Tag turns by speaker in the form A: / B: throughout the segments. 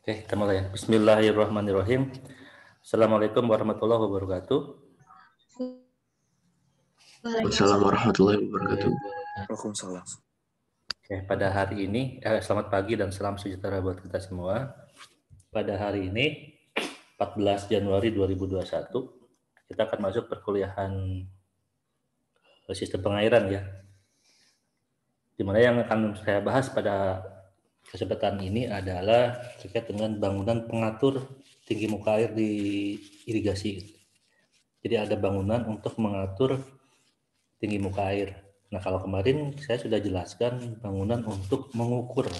A: Oke, kita mulai ya. Bismillahirrahmanirrahim. Assalamualaikum warahmatullahi wabarakatuh.
B: Wassalamualaikum warahmatullahi wabarakatuh.
C: Waalaikumsalam.
A: Oke, pada hari ini, selamat pagi dan salam sejahtera buat kita semua. Pada hari ini, 14 Januari 2021, kita akan masuk perkuliahan sistem pengairan ya. Dimana yang akan saya bahas pada kesempatan ini adalah terkait dengan bangunan pengatur tinggi muka air di irigasi. Jadi ada bangunan untuk mengatur tinggi muka air. Nah, kalau kemarin saya sudah jelaskan bangunan untuk mengukur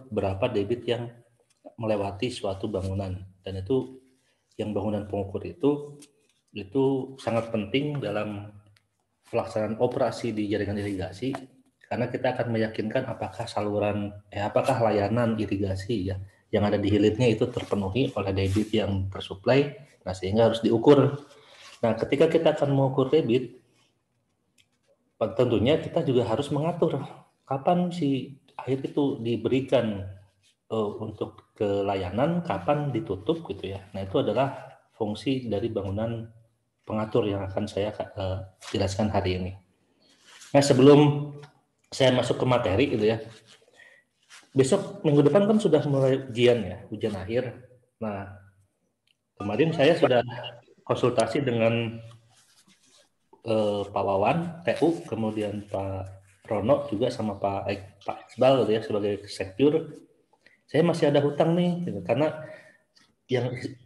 A: berapa debit yang melewati suatu bangunan, dan itu yang bangunan pengukur itu sangat penting dalam pelaksanaan operasi di jaringan irigasi, karena kita akan meyakinkan apakah layanan irigasi ya yang ada di hilirnya itu terpenuhi oleh debit yang tersuplai. Nah, sehingga harus diukur. Nah, ketika kita akan mengukur debit, tentunya kita juga harus mengatur kapan si air itu diberikan untuk ke layanan, kapan ditutup gitu ya. Nah, itu adalah fungsi dari bangunan pengatur yang akan saya jelaskan hari ini. Nah, sebelum saya masuk ke materi gitu ya, besok minggu depan kan sudah mulai ujian akhir. Nah, kemarin saya sudah konsultasi dengan Pak Wawan, TU, kemudian Pak Rono juga sama Pak Iqbal gitu ya sebagai sektur. Saya masih ada hutang nih, gitu, karena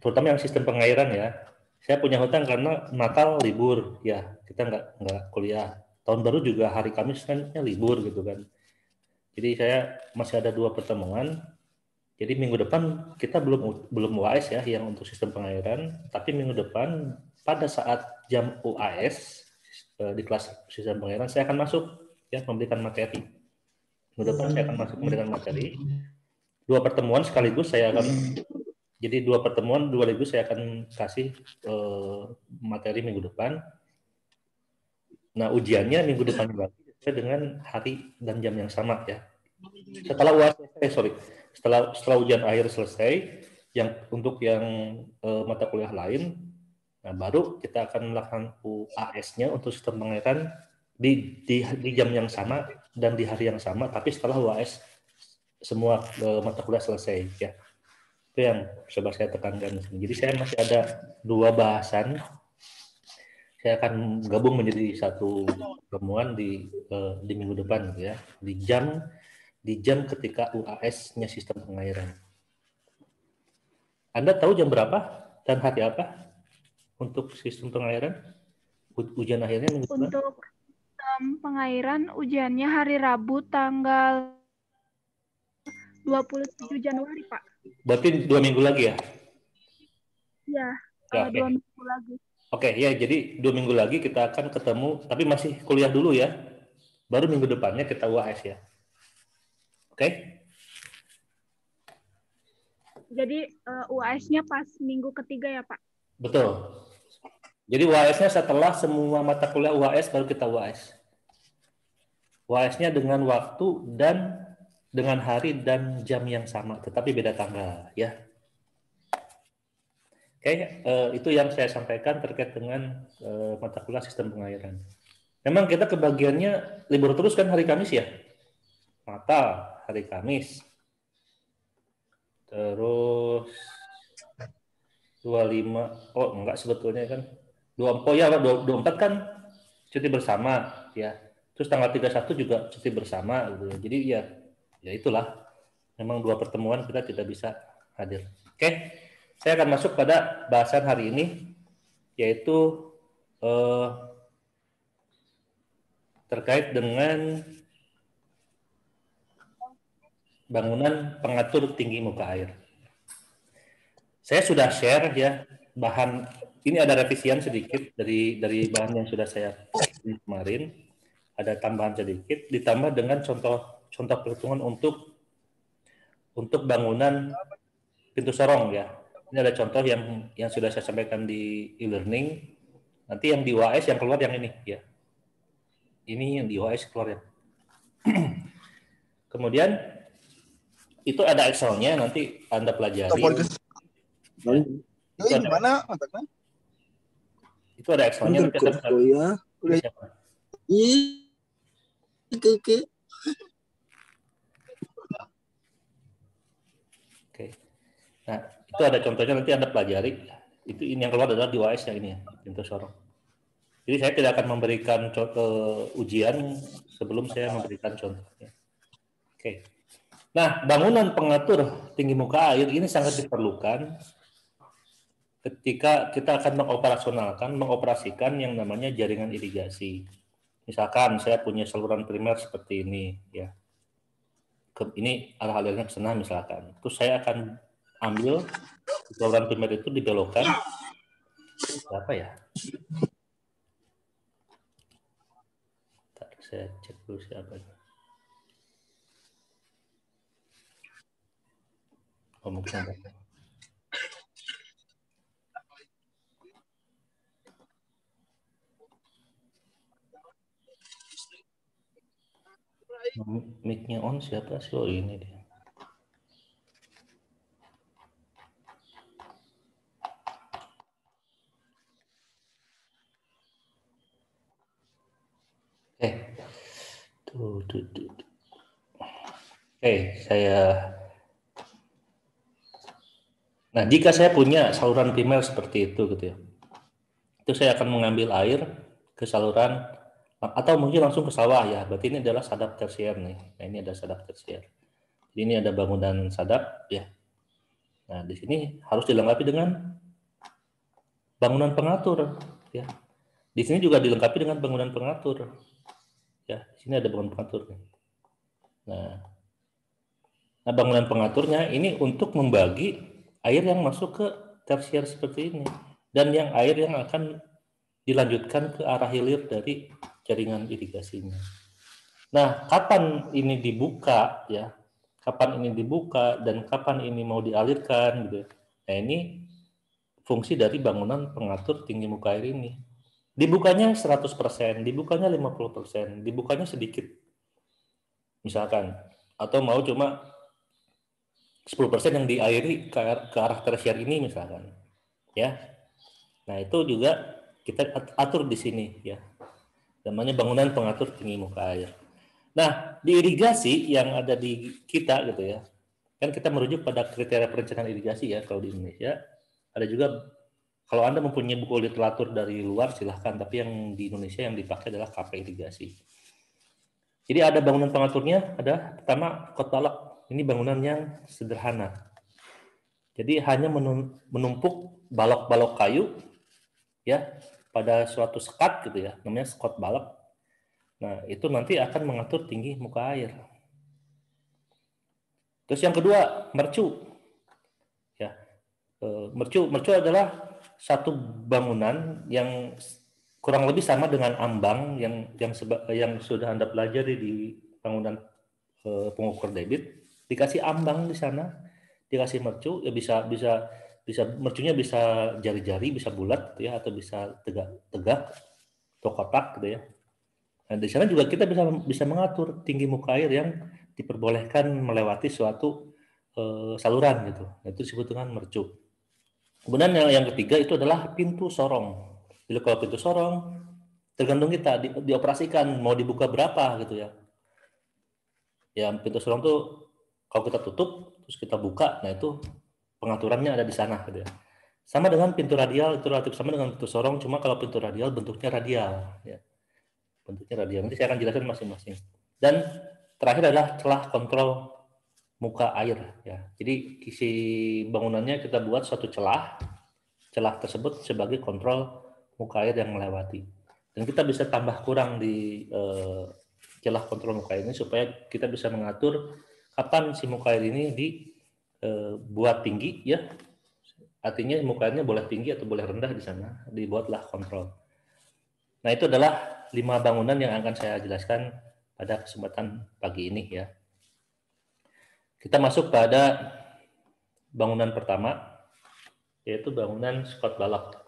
A: terutama yang sistem pengairan ya. Saya punya hutang karena Natal libur ya, kita nggak kuliah. Tahun baru juga hari Kamis kan libur gitu kan. Jadi saya masih ada 2 pertemuan. Jadi minggu depan kita belum UAS ya yang untuk sistem pengairan, tapi minggu depan pada saat jam UAS di kelas sistem pengairan saya akan masuk ya memberikan materi. Minggu depan saya akan masuk memberikan materi. 2 pertemuan sekaligus saya akan, jadi 2 pertemuan 2 sekaligus saya akan kasih materi minggu depan. Nah, ujiannya minggu depan lagi sesuai dengan hari dan jam yang sama ya. Setelah UAS selesai, setelah ujian akhir selesai, untuk yang mata kuliah lain, nah baru kita akan melakukan UAS-nya untuk sistem pengairan di jam yang sama dan di hari yang sama, tapi setelah UAS semua mata kuliah selesai ya. Itu yang coba saya tekankan. Jadi saya masih ada 2 bahasan. Saya akan gabung menjadi satu pertemuan di minggu depan gitu ya, di jam ketika UAS-nya sistem pengairan. Anda tahu jam berapa dan hari apa untuk sistem pengairan? Ujian akhirnya minggu depan?
D: Untuk pengairan ujiannya hari Rabu tanggal 27 Januari, Pak.
A: Berarti 2 minggu lagi ya?
D: Iya,
A: Ya,
D: 2 minggu lagi.
A: Oke, ya, jadi 2 minggu lagi kita akan ketemu, tapi masih kuliah dulu ya. Baru minggu depannya kita UAS ya. Oke?
D: Jadi UAS-nya pas minggu ketiga ya, Pak?
A: Betul. Jadi UAS-nya setelah semua mata kuliah UAS baru kita UAS. UAS-nya dengan waktu dan dengan hari dan jam yang sama, tetapi beda tanggal ya. Oke, itu yang saya sampaikan terkait dengan mata kuliah sistem pengairan. Memang kita kebagiannya libur terus kan hari Kamis ya? Natal, hari Kamis. Terus 25, oh enggak sebetulnya kan. 24 kan cuti bersama ya. Terus tanggal 31 juga cuti bersama gitu. Jadi ya itulah. Memang 2 pertemuan kita tidak bisa hadir. Oke. Saya akan masuk pada bahasan hari ini, yaitu terkait dengan bangunan pengatur tinggi muka air. Saya sudah share ya bahan, ini ada revisian sedikit dari bahan yang sudah saya kemarin, ada tambahan sedikit, ditambah dengan contoh perhitungan untuk bangunan pintu sorong ya. Ini ada contoh yang sudah saya sampaikan di e-learning. Nanti yang di UAS yang keluar yang ini ya. Ini yang di UAS keluar ya. Kemudian itu ada Excel-nya, nanti Anda pelajari. Ya.
C: Itu gimana kontaknya?
A: Itu ada Excel-nya, nanti Anda pelajari. Siapa? Oke. Nah, itu ada contohnya, nanti Anda pelajari. Itu ini yang keluar adalah di UAS yang ini ya, pintu sorong. Jadi saya tidak akan memberikan ujian sebelum saya memberikan contohnya. Oke. Nah, bangunan pengatur tinggi muka air ini sangat diperlukan ketika kita akan mengoperasikan yang namanya jaringan irigasi. Misalkan saya punya saluran primer seperti ini, ya. Ini arah-arahnya ke sana misalkan. Terus saya akan ambil saluran primer itu dibelokkan. Apa ya? Saya cek dulu siapa. Oh, mungkin ada. Mic-nya on siapa sih? Oh, ini dia. Nah, jika saya punya saluran primer seperti itu gitu ya. Itu saya akan mengambil air ke saluran atau mungkin langsung ke sawah ya. Berarti ini adalah sadap tersier nih. Nah, ini ada sadap tersier. Jadi ini ada bangunan sadap ya. Nah, di sini harus dilengkapi dengan bangunan pengatur ya. Di sini juga dilengkapi dengan bangunan pengatur. Ya, di sini ada bangunan pengatur. Nah, bangunan pengaturnya ini untuk membagi air yang masuk ke tersier seperti ini dan yang air yang akan dilanjutkan ke arah hilir dari jaringan irigasinya. Nah, kapan ini dibuka ya? Kapan ini dibuka dan kapan ini mau dialirkan gitu. Nah, ini fungsi dari bangunan pengatur tinggi muka air ini. Dibukanya 100%, dibukanya 50%, dibukanya sedikit. Misalkan, atau mau cuma 10% yang diairi ke arah tersier ini misalkan. Ya. Nah, itu juga kita atur di sini ya. Namanya bangunan pengatur tinggi muka air. Nah, di irigasi yang ada di kita gitu ya. Kan kita merujuk pada kriteria perencanaan irigasi ya kalau di Indonesia. Ada juga kalau Anda mempunyai buku literatur dari luar silahkan, tapi yang di Indonesia yang dipakai adalah KP irigasi. Jadi ada bangunan pengaturnya, ada pertama kot balok. Ini bangunan yang sederhana. Jadi hanya menumpuk balok-balok kayu ya pada suatu sekat gitu ya, namanya skot balok. Nah, itu nanti akan mengatur tinggi muka air. Terus yang kedua, mercu. Ya. Mercu adalah satu bangunan yang kurang lebih sama dengan ambang yang sudah Anda pelajari di bangunan pengukur debit. Dikasih ambang di sana, dikasih mercu, ya bisa mercunya bisa jari-jari, bisa bulat gitu ya, atau bisa tegak atau kotak gitu ya. Nah, di sana juga kita bisa mengatur tinggi muka air yang diperbolehkan melewati suatu saluran gitu. Itu disebut dengan mercu. Kemudian yang ketiga itu adalah pintu sorong. Jadi kalau pintu sorong tergantung kita dioperasikan mau dibuka berapa gitu ya. Ya pintu sorong tuh kalau kita tutup terus kita buka, nah itu pengaturannya ada di sana gitu ya. Sama dengan pintu radial, itu relatif sama dengan pintu sorong, cuma kalau pintu radial bentuknya radial ya. Bentuknya radial. Nanti saya akan jelaskan masing-masing. Dan terakhir adalah celah kontrol muka air ya. Jadi isi bangunannya kita buat suatu celah tersebut sebagai kontrol muka air yang melewati. Dan kita bisa tambah kurang di celah kontrol muka air ini supaya kita bisa mengatur kapan si muka air ini dibuat tinggi ya. Artinya muka airnya boleh tinggi atau boleh rendah di sana, dibuatlah kontrol. Nah, itu adalah 5 bangunan yang akan saya jelaskan pada kesempatan pagi ini ya. Kita masuk pada bangunan pertama, yaitu bangunan skot balok.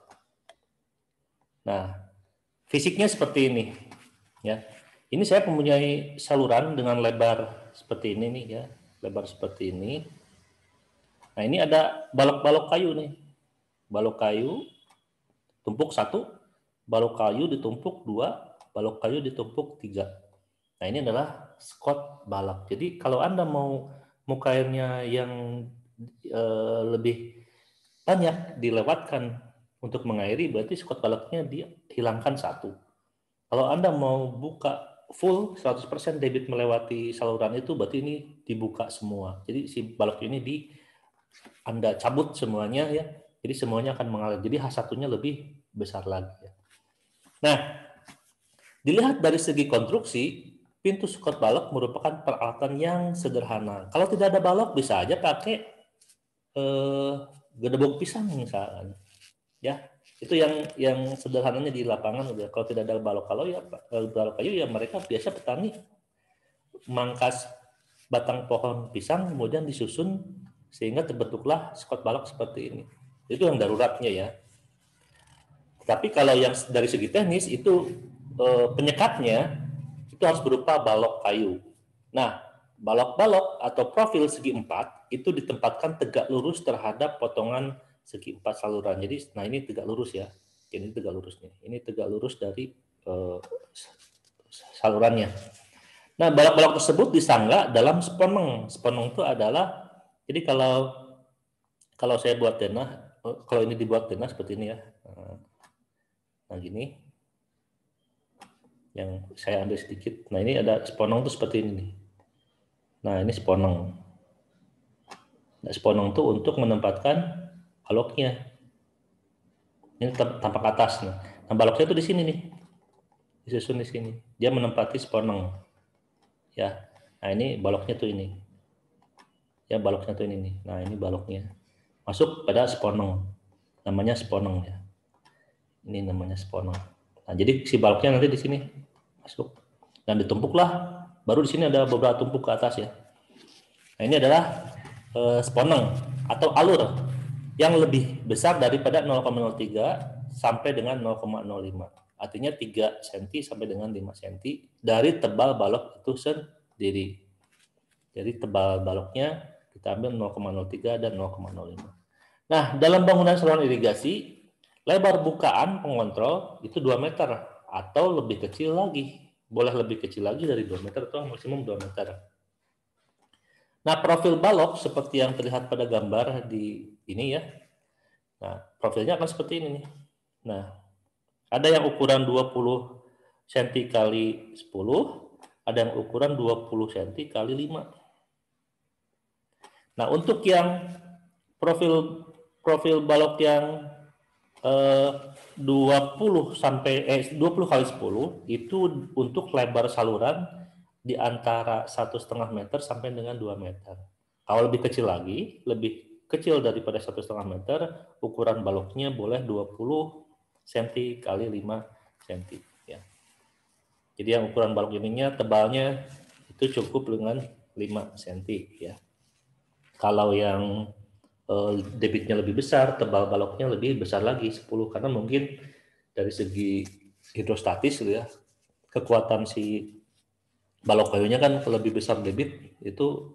A: Nah, fisiknya seperti ini ya. Ini saya mempunyai saluran dengan lebar seperti ini nih ya. lebar seperti ini. Nah, ini ada balok-balok kayu nih. Balok kayu tumpuk 1, balok kayu ditumpuk 2, balok kayu ditumpuk 3. Nah, ini adalah skot balok. Jadi kalau Anda mau airnya yang lebih banyak dilewatkan untuk mengairi, berarti skot baloknya dihilangkan 1. Kalau Anda mau buka full 100% debit melewati saluran itu, berarti ini dibuka semua. Jadi si balok ini Anda cabut semuanya ya. Jadi semuanya akan mengalir. Jadi H1-nya lebih besar lagi ya. Nah, dilihat dari segi konstruksi, pintu skot balok merupakan peralatan yang sederhana. Kalau tidak ada balok bisa aja pakai gedebong pisang misalnya. Ya, itu yang sederhananya di lapangan udah. Kalau tidak ada balok kayu ya mereka biasa petani mangkas batang pohon pisang kemudian disusun sehingga terbentuklah skot balok seperti ini. Itu yang daruratnya ya. Tapi kalau yang dari segi teknis itu penyekatnya itu harus berupa balok kayu. Nah, balok-balok atau profil segi 4 itu ditempatkan tegak lurus terhadap potongan segi 4 saluran. Jadi, nah ini tegak lurus ya. Ini tegak lurus nih. Ini tegak lurus dari salurannya. Nah, balok-balok tersebut disangga dalam sponeng. Sponeng itu adalah, jadi kalau saya buat denah, kalau ini dibuat denah seperti ini ya. Nah, gini. Yang saya ambil sedikit. Nah, ini ada sponeng itu seperti ini nih. Nah, ini sponeng. Nah, sponeng itu untuk menempatkan baloknya. Ini tampak atas. Nah, baloknya itu di sini nih. Disusun di sini. Dia menempati sponeng. Ya. Nah, ini baloknya tuh ini. Ya, baloknya tuh ini nih. Nah, ini baloknya. Masuk pada sponeng. Namanya sponeng ya. Ini namanya sponeng. Nah, jadi si baloknya nanti di sini masuk. Dan ditumpuklah. Baru di sini ada beberapa tumpuk ke atas ya. Nah, ini adalah sponeng atau alur yang lebih besar daripada 0,03 sampai dengan 0,05. Artinya 3 cm sampai dengan 5 cm dari tebal balok itu sendiri. Jadi tebal baloknya kita ambil 0,03 dan 0,05. Nah, dalam bangunan saluran irigasi, lebar bukaan pengontrol itu 2 meter atau lebih kecil lagi. Boleh lebih kecil lagi dari 2 meter atau maksimum 2 meter. Nah, profil balok seperti yang terlihat pada gambar di ini ya. Nah, profilnya akan seperti ini nih. Nah, ada yang ukuran 20 cm kali 10, ada yang ukuran 20 cm kali 5. Nah, untuk yang profil balok yang 20 kali 10 itu untuk lebar saluran di antara 1,5 meter sampai dengan 2 meter. Kalau lebih kecil lagi, lebih kecil daripada 1,5 meter, ukuran baloknya boleh 20 cm kali 5 cm. Ya. Jadi yang ukuran balok ininya tebalnya itu cukup dengan 5 cm. Ya. Kalau yang debitnya lebih besar, tebal baloknya lebih besar lagi 10 karena mungkin dari segi hidrostatis gitu ya, kekuatan si balok kayunya kan lebih besar debit itu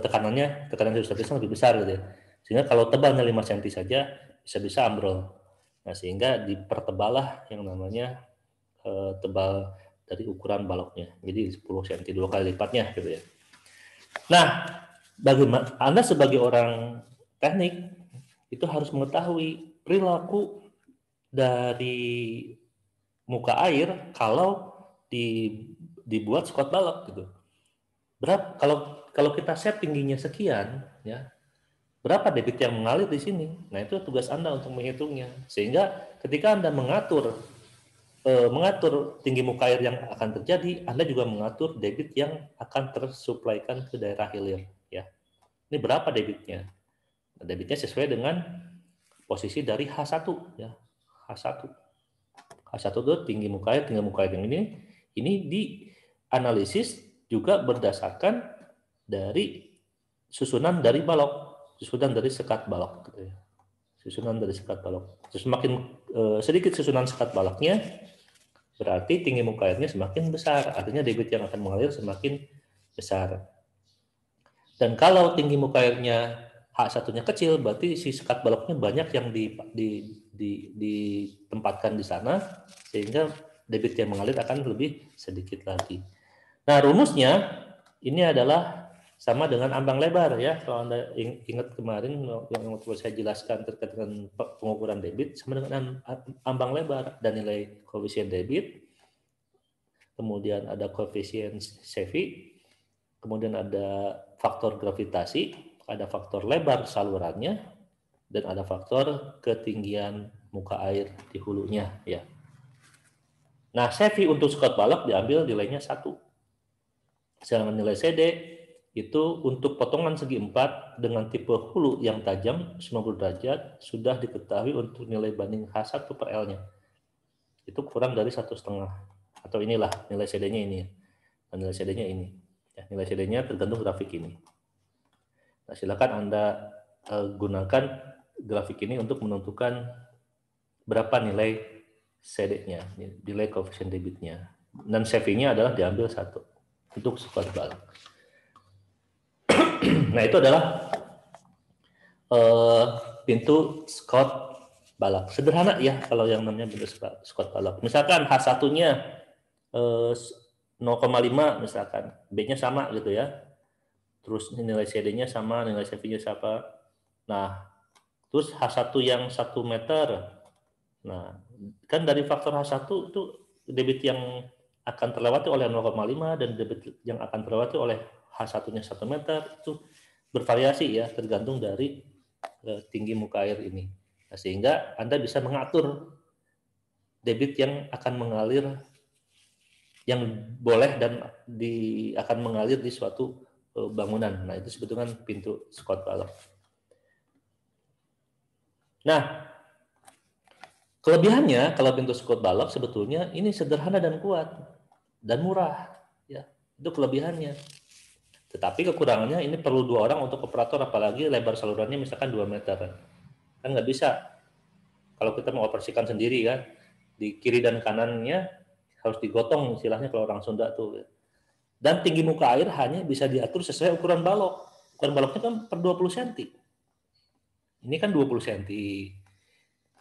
A: tekanan hidrostatisnya lebih besar gitu ya. Sehingga kalau tebalnya 5 cm saja bisa ambrol. Nah, sehingga dipertebalah yang namanya tebal dari ukuran baloknya. Jadi 10 cm 2 kali lipatnya gitu ya. Nah, bagaimana Anda sebagai orang teknik itu harus mengetahui perilaku dari muka air kalau dibuat skot balok gitu. Berapa kalau kita set tingginya sekian ya, berapa debit yang mengalir di sini? Nah, itu tugas Anda untuk menghitungnya. Sehingga ketika Anda mengatur tinggi muka air yang akan terjadi, Anda juga mengatur debit yang akan tersuplaikan ke daerah hilir ya. Ini berapa debitnya? Nah, debitnya sesuai dengan posisi dari H1 ya. H1 itu tinggi muka air yang ini dianalisis juga berdasarkan dari susunan dari balok, susunan dari sekat balok gitu ya. Susunan dari sekat balok. Semakin sedikit susunan sekat baloknya, berarti tinggi muka airnya semakin besar, artinya debit yang akan mengalir semakin besar. Dan kalau tinggi muka airnya H1-nya kecil, berarti si sekat baloknya banyak yang ditempatkan di sana, sehingga debit yang mengalir akan lebih sedikit lagi. Nah, rumusnya ini adalah sama dengan ambang lebar ya. Kalau Anda ingat kemarin yang waktu saya jelaskan terkait dengan pengukuran debit, sama dengan ambang lebar, dan nilai koefisien debit, kemudian ada koefisien Sevy, kemudian ada faktor gravitasi, ada faktor lebar salurannya, dan ada faktor ketinggian muka air di hulunya ya. Nah, Sevy untuk Scott balok diambil nilainya 1. Sedangkan nilai CD itu untuk potongan segi 4 dengan tipe hulu yang tajam 90 derajat sudah diketahui untuk nilai banding H1 per L-nya. Itu kurang dari 1,5. Atau inilah nilai CD-nya ini. Nah, nilai CD-nya ini. Ya, nilai CD-nya tergantung grafik ini. Nah, silakan Anda gunakan grafik ini untuk menentukan berapa nilai CD-nya, nilai koefisien debitnya. Dan Sevy-nya adalah diambil 1 untuk Scott balok. Nah, itu adalah pintu Scott balok. Sederhana ya kalau yang namanya pintu Scott balok. Misalkan H1-nya 0,5 misalkan, B-nya sama gitu ya. Terus nilai CD-nya sama, nilai Sevy-nya sama. Nah, terus H1 yang 1 meter. Nah, kan dari faktor H1 itu debit yang akan terlewati oleh 0,5 dan debit yang akan terlewati oleh H1-nya 1 meter itu bervariasi ya, tergantung dari tinggi muka air ini. Nah, sehingga Anda bisa mengatur debit yang akan mengalir, yang boleh dan akan mengalir di suatu bangunan. Nah, itu sebetulnya pintu Scott balok. Nah, kelebihannya kalau pintu Scott balok sebetulnya ini sederhana dan kuat dan murah, ya. Itu kelebihannya. Tetapi kekurangannya ini perlu 2 orang untuk operator, apalagi lebar salurannya misalkan 2 meter. Kan nggak bisa. Kalau kita mau operasikan sendiri kan, di kiri dan kanannya harus digotong istilahnya kalau orang Sunda tuh. Dan tinggi muka air hanya bisa diatur sesuai ukuran balok. Ukuran baloknya kan per 20 cm. Ini kan 20 cm.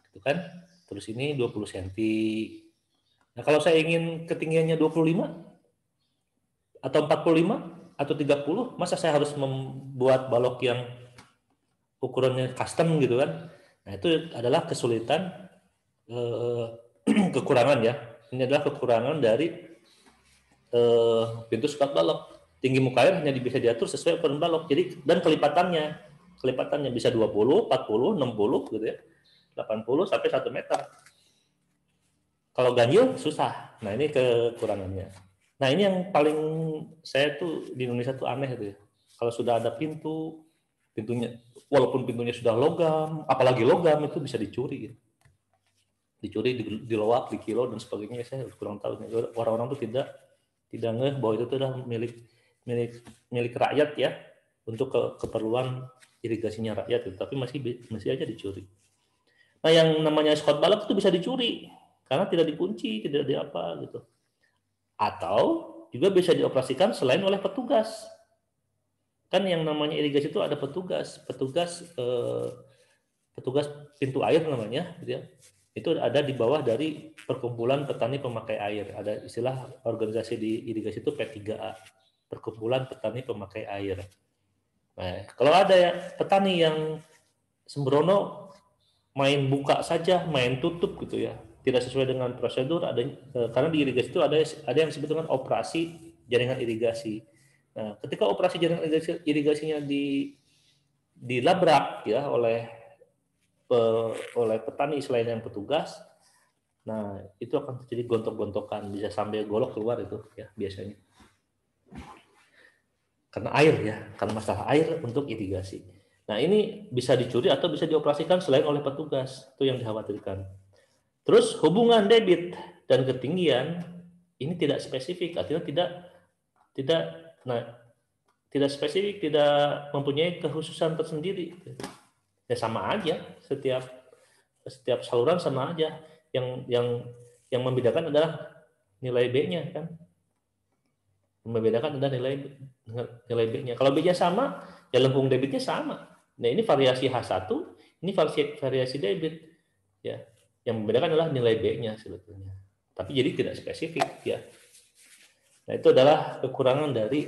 A: Gitu kan? Terus ini 20 cm. Nah, kalau saya ingin ketinggiannya 25 atau 45 atau 30, masa saya harus membuat balok yang ukurannya custom gitu kan? Nah, itu adalah kesulitan, kekurangan ya. Ini adalah kekurangan dari pintu Scott balok. Tinggi muka air hanya bisa diatur sesuai ukuran balok. Jadi dan kelipatannya bisa 20, 40, 60 gitu ya. 80 sampai 1 meter. Kalau ganjil susah. Nah, ini kekurangannya. Nah, ini yang paling saya tuh di Indonesia tuh aneh itu ya. Kalau sudah ada pintunya walaupun pintunya sudah logam, apalagi logam itu bisa dicuri. Dicuri, dilowak, dikilo dan sebagainya. Saya kurang tahu. Orang-orang tuh tidak ngeh bahwa itu adalah milik rakyat ya, untuk keperluan irigasinya rakyat itu, tapi masih aja dicuri. Nah, yang namanya Scott balok itu bisa dicuri karena tidak dikunci, tidak di apa gitu. Atau juga bisa dioperasikan selain oleh petugas. Kan yang namanya irigasi itu ada petugas pintu air namanya gitu ya. Itu ada di bawah dari Perkumpulan Petani Pemakai Air. Ada istilah organisasi di irigasi itu P3A, Perkumpulan Petani Pemakai Air. Nah, kalau ada ya petani yang sembrono main buka saja, main tutup gitu ya, tidak sesuai dengan prosedur, karena di irigasi itu ada yang disebut dengan operasi jaringan irigasi. Nah, ketika operasi jaringan irigasinya dilabrak ya oleh petani selain yang petugas, nah itu akan terjadi gontok-gontokan, bisa sampai golok keluar itu ya biasanya. Karena air ya, karena masalah air untuk irigasi. Nah, ini bisa dicuri atau bisa dioperasikan selain oleh petugas, itu yang dikhawatirkan. Terus hubungan debit dan ketinggian ini tidak spesifik, artinya tidak spesifik, tidak mempunyai kekhususan tersendiri. Ya sama aja, setiap saluran sama aja. Yang membedakan adalah nilai B-nya kan. Membedakan adalah nilai B-nya. Kalau B-nya sama, ya lengkung debitnya sama. Nah, ini variasi H1, ini variasi debit. Ya. Yang membedakan adalah nilai B-nya sebetulnya. Tapi jadi tidak spesifik ya. Nah, itu adalah kekurangan dari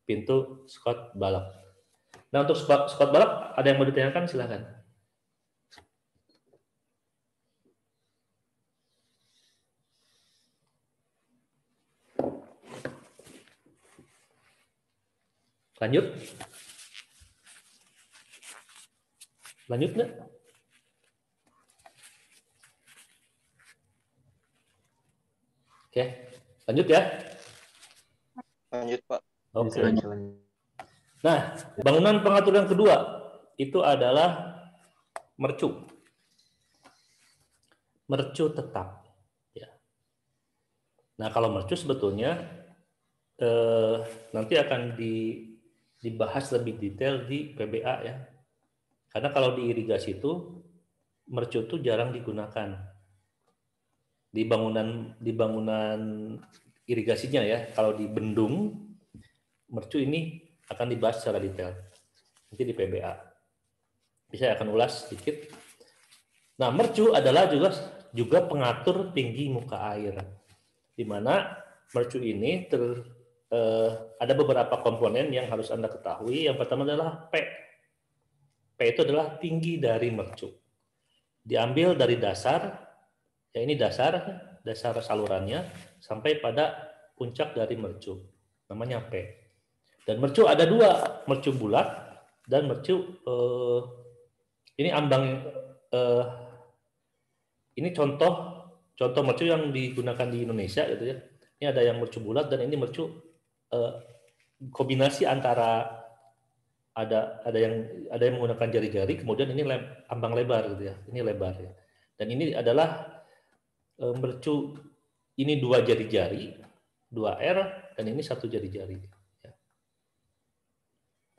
A: pintu Scott balap. Nah, untuk Scott balap ada yang mau ditanyakan, silakan. Lanjut? Lanjut nggak? Oke, lanjut ya.
C: Lanjut, Pak.
A: Oke.
B: Lanjut.
A: Nah, bangunan pengatur yang kedua itu adalah mercu. Mercu tetap. Ya. Nah, kalau mercu sebetulnya nanti akan dibahas lebih detail di PBA ya. Karena kalau di irigasi itu mercu itu jarang digunakan di bangunan irigasinya ya. Kalau di bendung mercu ini akan dibahas secara detail nanti di PBA. Bisa akan ulas sedikit. Nah, mercu adalah juga pengatur tinggi muka air, di mana mercu ini ada beberapa komponen yang harus Anda ketahui. Yang pertama adalah P. P itu adalah tinggi dari mercu. Diambil dari dasar, ya ini dasar salurannya, sampai pada puncak dari mercu. Namanya P. Dan mercu ada dua, mercu bulat dan mercu ini ambang ini contoh mercu yang digunakan di Indonesia gitu ya. Ini ada yang mercu bulat dan ini mercu kombinasi antara ada yang menggunakan jari-jari, kemudian ini ambang lebar gitu ya. Ini lebar ya. Dan ini adalah mercu ini 2 jari-jari, 2R, dan ini 1 jari-jari. Ya.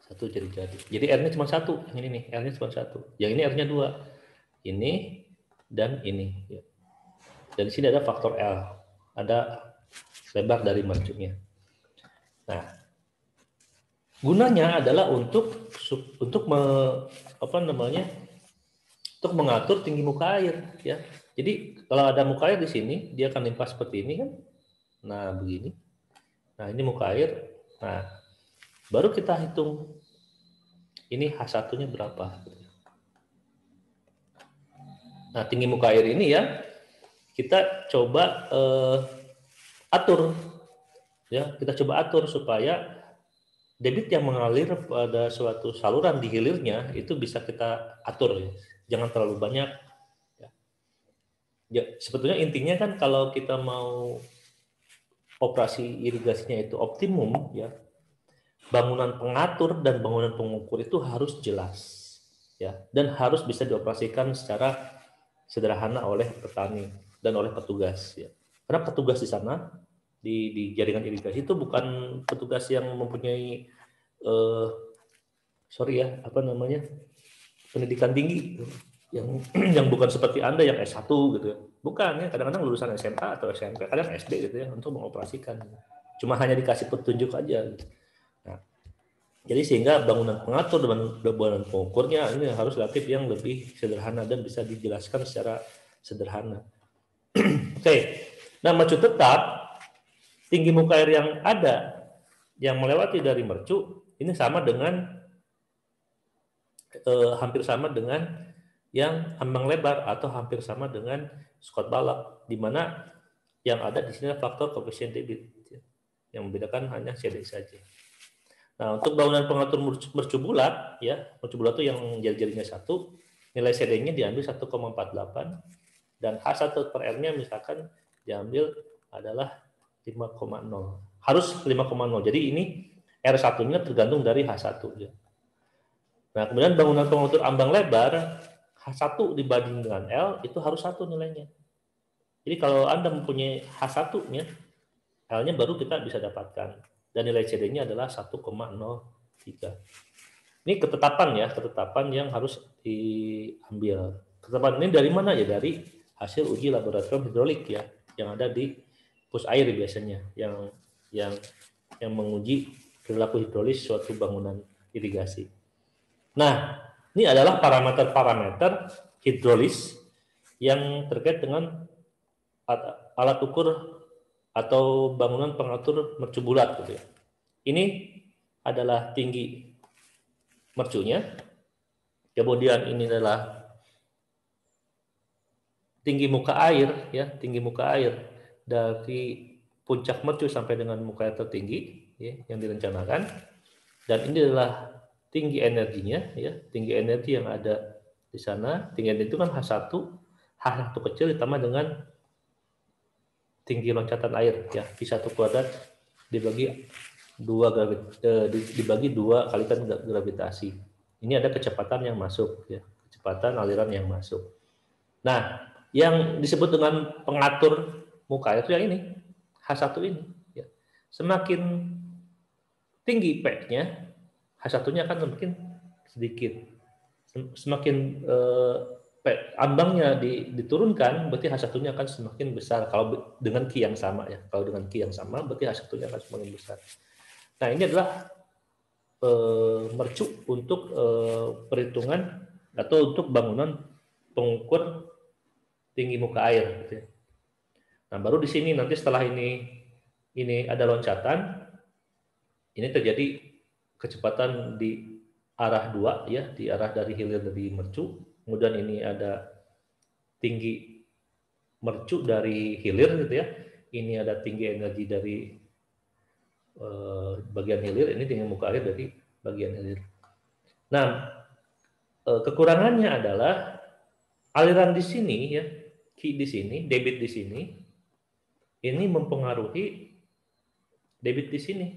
A: 1 jari-jari. Jadi R-nya cuma 1. Yang ini nih, R-nya cuma 1. Yang ini R-nya 2. Ini dan ini. Ya. Dan di sini ada faktor L. Ada lebar dari mercunya. Nah, gunanya adalah untuk mengatur tinggi muka air ya. Jadi kalau ada muka air di sini, dia akan limpah seperti ini kan. Nah, begini. Nah, ini muka air. Nah, baru kita hitung ini H1-nya berapa. Nah, tinggi muka air ini ya kita coba atur ya, kita coba atur supaya debit yang mengalir pada suatu saluran di hilirnya itu bisa kita atur ya. Jangan terlalu banyak. Ya, sebetulnya intinya kan kalau kita mau operasi irigasinya itu optimum ya, bangunan pengatur dan bangunan pengukur itu harus jelas ya, dan harus bisa dioperasikan secara sederhana oleh petani dan oleh petugas ya. Karena petugas di sana di jaringan irigasi itu bukan petugas yang mempunyai pendidikan tinggi yang bukan seperti Anda yang S1 gitu ya. Bukan ya, kadang-kadang lulusan SMA atau SMP, kadang SD gitu ya untuk mengoperasikan. Cuma hanya dikasih petunjuk aja gitu. Nah, jadi sehingga bangunan pengatur dan bangunan pengukurnya ini harus relatif yang lebih sederhana dan bisa dijelaskan secara sederhana. Oke. Nah, mercu tetap tinggi muka air yang ada yang melewati dari mercu ini sama dengan hampir sama dengan yang ambang lebar atau hampir sama dengan Scott balap, di mana yang ada di sini faktor koefisien debit yang membedakan hanya CD saja. Nah, untuk bangunan pengatur mercu bulat ya, mercu bulat itu yang jari-jarinya 1, nilai CD-nya diambil 1,48 dan H1 per R-nya misalkan diambil adalah 5,0. Harus 5,0. Jadi ini R1-nya tergantung dari H1 ya. Nah, kemudian bangunan pengatur ambang lebar H1 dibanding dengan L itu harus 1 nilainya. Jadi kalau Anda mempunyai H1-nya, L-nya baru kita bisa dapatkan. Dan nilai CD-nya adalah 1,03. Ini ketetapan yang harus diambil. Ketetapan ini dari mana ya? Dari hasil uji laboratorium hidrolik ya, yang ada di pus air biasanya, yang menguji perilaku hidrolis suatu bangunan irigasi. Nah, ini adalah parameter-parameter hidrolis yang terkait dengan alat ukur atau bangunan pengatur mercu bulat gitu ya. Ini adalah tinggi mercunya, kemudian ini adalah tinggi muka air ya, tinggi muka air dari puncak mercu sampai dengan muka air tertinggi ya, yang direncanakan, dan ini adalah tinggi energinya ya, tinggi energi yang ada di sana. Tinggi energi itu kan H1 kecil ditambah dengan tinggi loncatan air ya, Q1 kuadrat dibagi 2 kalikan gravitasi. Ini ada kecepatan yang masuk ya, kecepatan aliran yang masuk. Nah, yang disebut dengan pengatur muka air itu yang ini, H1 ini ya. Semakin tinggi P-nya, H1-nya akan semakin sedikit. Semakin ambangnya diturunkan, berarti H1-nya akan semakin besar kalau dengan Q yang sama ya. Kalau dengan Q yang sama, berarti H1-nya akan semakin besar. Nah, ini adalah mercu untuk perhitungan atau untuk bangunan pengukur tinggi muka air. Gitu ya. Nah, baru di sini nanti setelah ini ada loncatan, ini terjadi kecepatan di arah 2 ya, di arah dari hilir dari mercu. Kemudian ini ada tinggi mercu dari hilir gitu ya. Ini ada tinggi energi dari bagian hilir, ini tinggi muka air dari bagian hilir. Nah, kekurangannya adalah aliran di sini ya, Q di sini, debit di sini, ini mempengaruhi debit di sini.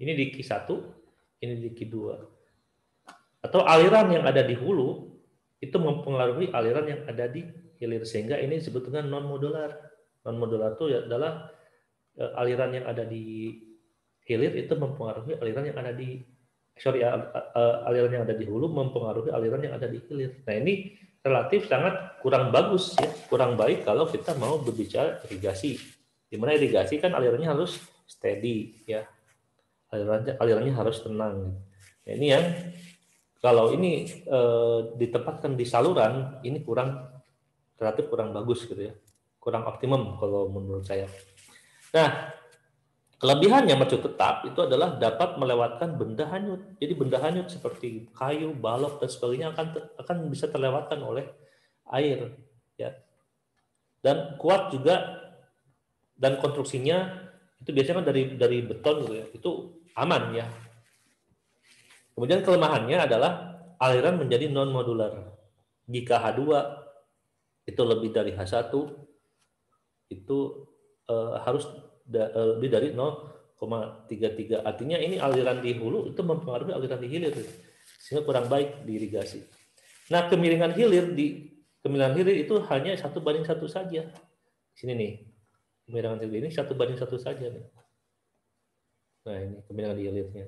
A: Ini di Q1, ini di Q2. Atau aliran yang ada di hulu itu mempengaruhi aliran yang ada di hilir, sehingga ini disebut dengan non modular. Non modular itu adalah aliran yang ada di hilir itu mempengaruhi aliran yang ada di aliran yang ada di hulu mempengaruhi aliran yang ada di hilir. Nah, ini relatif sangat kurang bagus ya, kurang baik kalau kita mau berbicara irigasi. Di mana irigasi kan alirannya harus steady ya. Alirannya harus tenang. Nah, ini yang kalau ini ditempatkan di saluran, ini relatif kurang bagus gitu ya, kurang optimum kalau menurut saya. Nah, kelebihannya mercu tetap itu adalah dapat melewatkan benda hanyut. Jadi benda hanyut seperti kayu, balok dan sebagainya akan bisa terlewatkan oleh air ya. Dan kuat juga, dan konstruksinya itu biasanya kan dari beton gitu ya. Itu aman ya. Kemudian kelemahannya adalah aliran menjadi non modular. Jika H2 itu lebih dari H1, itu harus lebih dari 0,33. Artinya ini aliran di hulu itu mempengaruhi aliran di hilir, sehingga kurang baik di irigasi. Nah, kemiringan hilir itu hanya 1:1 saja. Sini nih, kemiringan hilir ini 1:1 saja nih. Nah, ini kemiringan di hilirnya.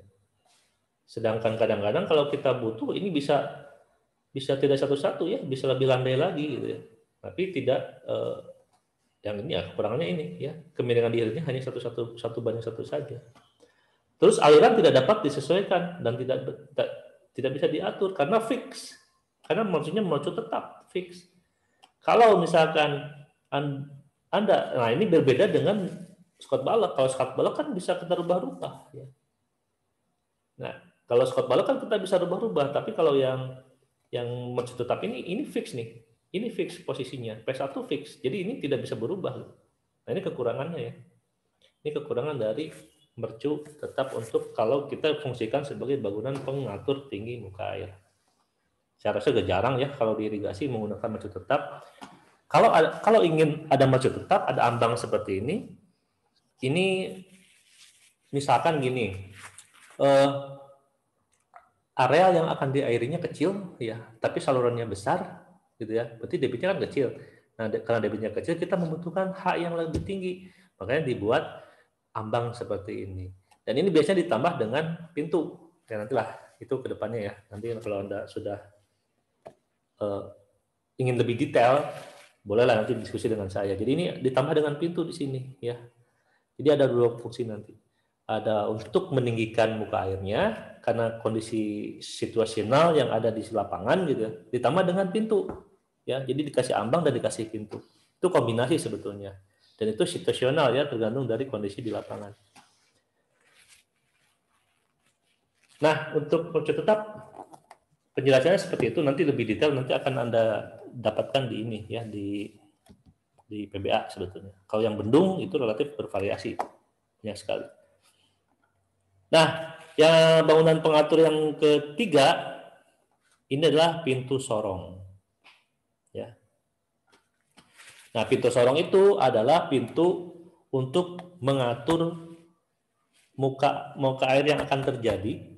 A: Sedangkan kadang-kadang kalau kita butuh ini bisa tidak 1:1 ya, bisa lebih landai lagi gitu ya. Tapi tidak yang ini ya, kekurangannya ini ya, kemiringan di hilirnya hanya 1:1 saja. Terus aliran tidak dapat disesuaikan dan tidak bisa diatur karena fix. Karena maksudnya mercu tetap fix. Kalau misalkan Anda, nah ini berbeda dengan Scott balok. Kalau Scott balok kan bisa kita rubah-rubah ya. Nah, kalau Scott balok kan kita bisa rubah-rubah, tapi kalau yang mercu tetap ini fix nih. Ini fix posisinya, P1 fix. Jadi ini tidak bisa berubah. Nah, ini kekurangannya ya. Ini kekurangan dari mercu tetap untuk kalau kita fungsikan sebagai bangunan pengatur tinggi muka air. Saya rasa agak jarang ya kalau di irigasi menggunakan mercu tetap. Kalau ingin ada mercu tetap, ada ambang seperti ini misalkan gini, areal yang akan diairinya kecil ya, tapi salurannya besar gitu ya, berarti debitnya kan kecil. Nah, karena debitnya kecil, kita membutuhkan H yang lebih tinggi, makanya dibuat ambang seperti ini. Dan ini biasanya ditambah dengan pintu. Ya, nantilah itu ke depannya ya. Nanti kalau Anda sudah ingin lebih detail, bolehlah nanti diskusi dengan saya. Jadi ini ditambah dengan pintu di sini ya. Jadi ada 2 fungsi nanti. ada untuk meninggikan muka airnya karena kondisi situasional yang ada di lapangan gitu ya, ditambah dengan pintu ya, jadi dikasih ambang dan dikasih pintu, itu kombinasi sebetulnya, dan itu situasional ya, tergantung dari kondisi di lapangan. Nah, untuk proyek tetap penjelasannya seperti itu, nanti lebih detail nanti akan Anda dapatkan di ini ya, di PBA sebetulnya. Kalau yang bendung itu relatif bervariasi banyak sekali. Nah, yang bangunan pengatur yang ketiga ini adalah pintu sorong. Ya. Nah, pintu sorong itu adalah pintu untuk mengatur muka air yang akan terjadi,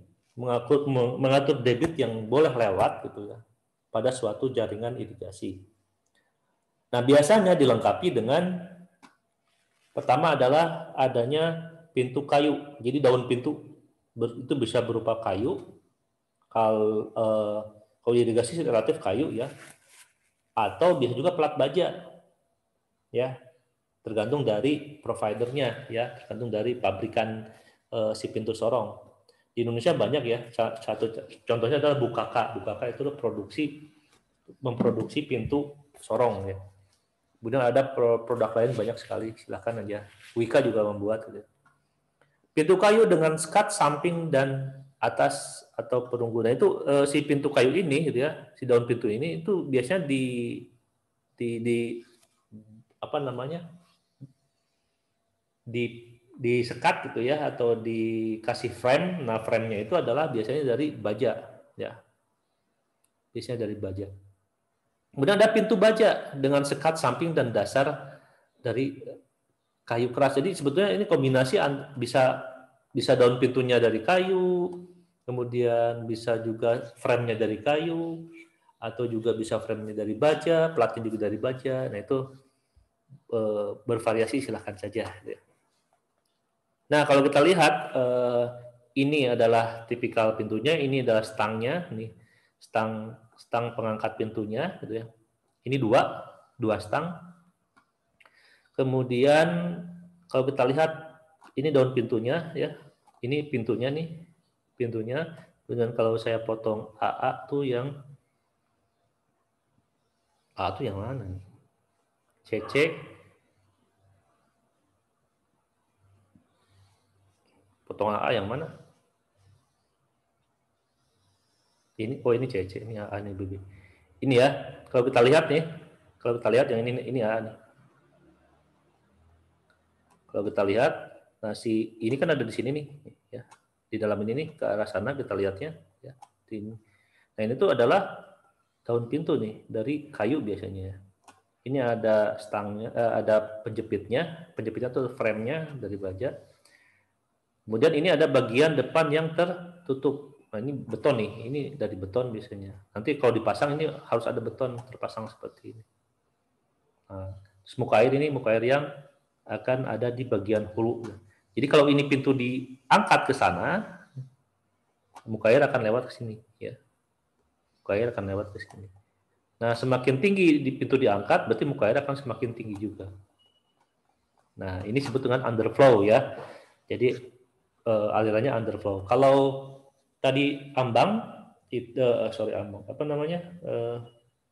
A: mengatur debit yang boleh lewat gitu ya pada suatu jaringan irigasi. Nah, biasanya dilengkapi dengan pertama adalah adanya pintu kayu. Jadi daun pintu itu bisa berupa kayu. Kalau irigasi relatif kayu ya, atau bisa juga plat baja ya, tergantung dari providernya ya, tergantung dari pabrikan si pintu sorong. Di Indonesia banyak ya, satu contohnya adalah Bukaka. Bukaka itu memproduksi pintu sorong ya. Kemudian ada produk lain banyak sekali, silahkan aja. Wika juga membuat gitu. Pintu kayu dengan skat samping dan atas atau perunggu. Nah itu si pintu kayu ini gitu ya, si daun pintu ini itu biasanya di apa namanya, di sekat gitu ya, atau dikasih frame. Nah, frame-nya itu adalah biasanya dari baja ya. Biasanya dari baja. Kemudian ada pintu baja dengan sekat samping dan dasar dari kayu keras. Jadi sebetulnya ini kombinasi bisa daun pintunya dari kayu, kemudian bisa juga frame-nya dari kayu, atau juga bisa frame-nya dari baja, platnya juga dari baja. Nah itu bervariasi, silahkan saja. Nah kalau kita lihat ini adalah tipikal pintunya, ini adalah stangnya, ini stang pengangkat pintunya, gitu ya. Ini dua stang. Kemudian kalau kita lihat ini daun pintunya ya, ini pintunya nih, pintunya. Dengan kalau saya potong AA tuh yang mana nih? CC. Potong AA yang mana? Ini, oh ini CC, ini AA nih BB. Ini ya, kalau kita lihat nih, yang ini AA nih. Kalau kita lihat, nah ini kan ada di sini nih, ya. Di dalam ini nih, ke arah sana kita lihatnya, ya. Nah ini tuh adalah daun pintu nih, dari kayu biasanya. Ini ada stangnya, ada penjepitnya tuh frame-nya dari baja. Kemudian ini ada bagian depan yang tertutup. Nah ini beton nih, ini dari beton biasanya. Nanti kalau dipasang ini harus ada beton terpasang seperti ini. Nah, muka air ini muka air yang akan ada di bagian hulu. Jadi kalau ini pintu diangkat ke sana, muka air akan lewat ke sini, ya. Muka air akan lewat ke sini. Nah, semakin tinggi di pintu diangkat, berarti muka air akan semakin tinggi juga. Nah, ini disebut dengan underflow ya. Jadi alirannya underflow. Kalau tadi ambang,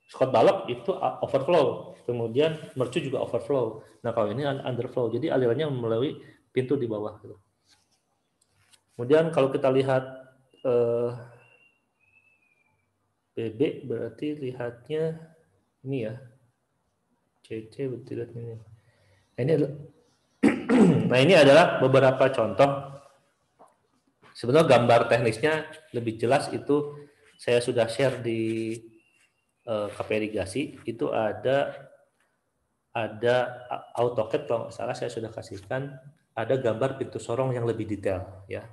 A: Scott balok itu overflow, kemudian mercu juga overflow. Nah kalau ini underflow, jadi alirannya melalui pintu di bawah. Kemudian kalau kita lihat BB berarti lihatnya ini ya, CC berarti lihatnya ini. Nah ini adalah, nah ini adalah beberapa contoh. Sebenarnya gambar teknisnya lebih jelas itu saya sudah share di KP Irigasi. Itu ada AutoCAD kalau nggak salah saya sudah kasihkan, ada gambar pintu sorong yang lebih detail ya.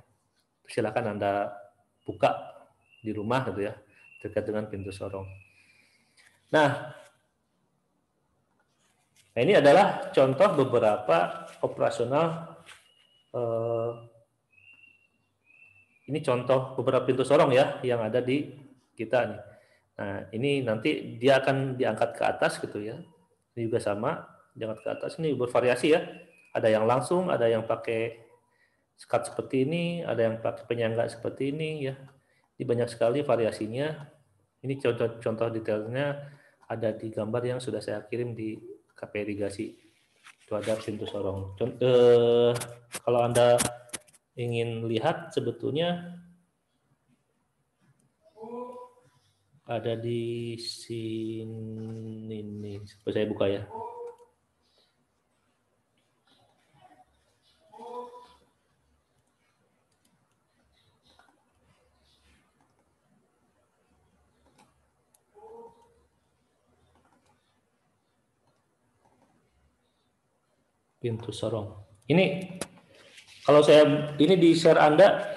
A: Silakan Anda buka di rumah gitu ya, terkait dengan pintu sorong. Nah ini adalah contoh beberapa operasional. Ini contoh beberapa pintu sorong ya yang ada di kita nih. Nah ini nanti dia akan diangkat ke atas gitu ya. Ini juga sama, diangkat ke atas. Ini bervariasi ya. Ada yang langsung, ada yang pakai skat seperti ini, ada yang pakai penyangga seperti ini ya. Ini banyak sekali variasinya. Ini contoh detailnya ada di gambar yang sudah saya kirim di KP irigasi. Itu ada pintu sorong. Kalau Anda ingin lihat sebetulnya ada di sini nih. Coba saya buka ya. Pintu sorong. Ini kalau saya ini di share Anda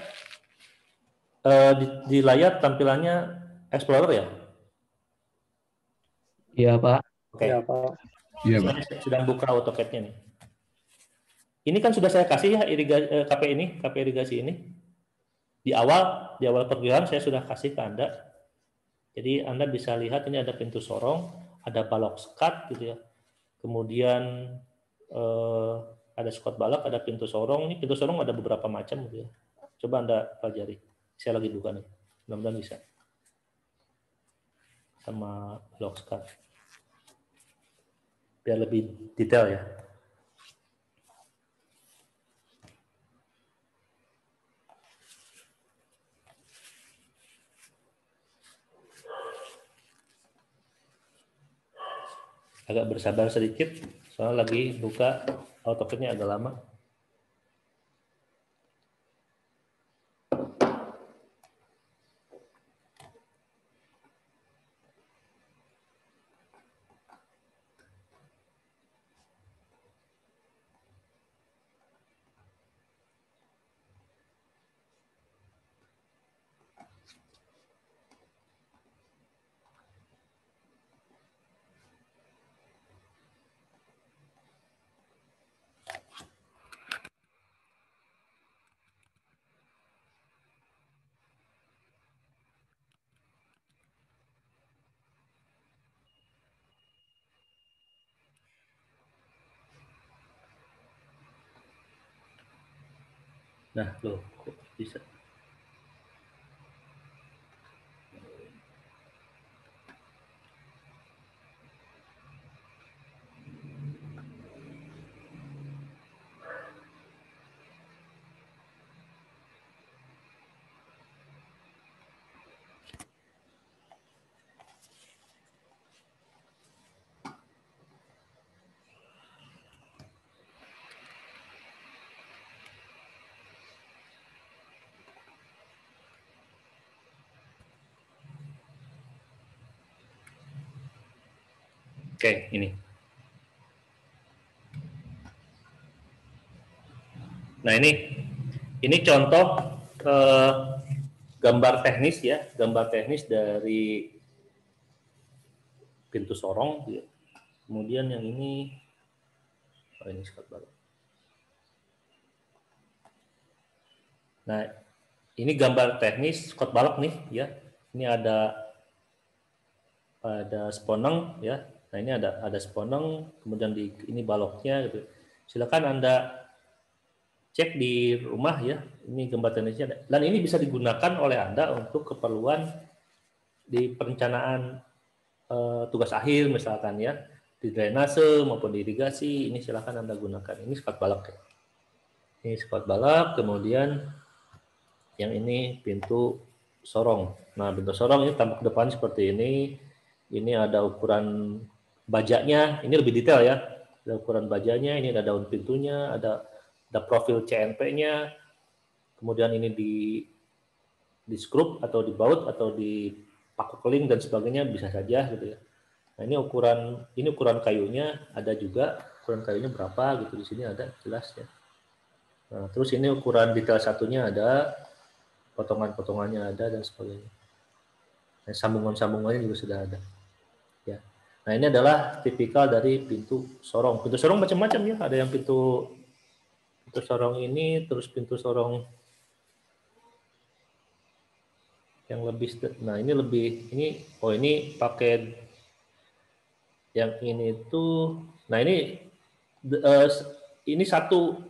A: di layar tampilannya Explorer ya?
E: Iya, Pak.
A: Oke.
B: Iya, Pak.
A: Saya sedang buka AutoCAD-nya nih. Ini kan sudah saya kasih ya KP irigasi ini. Di awal perkuliahan saya sudah kasih ke Anda. Jadi Anda bisa lihat ini ada pintu sorong, ada balok skat gitu ya. Kemudian ada skat balok, ada pintu sorong. Ini pintu sorong ada beberapa macam gitu ya. Coba Anda pelajari. Saya lagi buka nih. Mudah-mudahan bisa. Sama balok skat. Biar lebih detail ya. Agak bersabar sedikit, soalnya lagi buka AutoCAD-nya agak lama. Nah, loh, kok bisa? Oke, ini. Nah, ini contoh gambar teknis ya, gambar teknis dari pintu sorong. Ya. Kemudian yang ini, ini skat balok. Nah, ini gambar teknis skat balok nih ya. Ini ada sponeng ya. Nah, ini ada sponeng, kemudian ini baloknya gitu. Silakan Anda cek di rumah ya. Ini gambar teknisnya ada. Dan ini bisa digunakan oleh Anda untuk keperluan di perencanaan tugas akhir misalkan ya, di drainase maupun di irigasi. Ini silakan Anda gunakan. Ini skat balok ya. Ini skat balok, kemudian yang ini pintu sorong. Nah, pintu sorong ini tampak depan seperti ini. Ini ada ukuran bajanya, ini lebih detail ya. Ada ukuran bajanya, ini ada daun pintunya, ada profil CNP-nya. Kemudian ini di skrup atau dibaut atau dipaku keling dan sebagainya bisa saja gitu ya. Nah, ini ukuran kayunya ada juga, ukuran kayunya berapa gitu di sini ada jelas ya. Nah, terus ini ukuran detail satunya ada, potongan-potongannya ada dan sebagainya. Nah, sambungan-sambungannya juga sudah ada. Ya. Nah, ini adalah tipikal dari pintu sorong. Pintu sorong macam-macam ya. Ada yang pintu sorong ini, terus pintu sorong yang lebih. Nah, ini ini pakai yang ini tuh. Nah, ini satu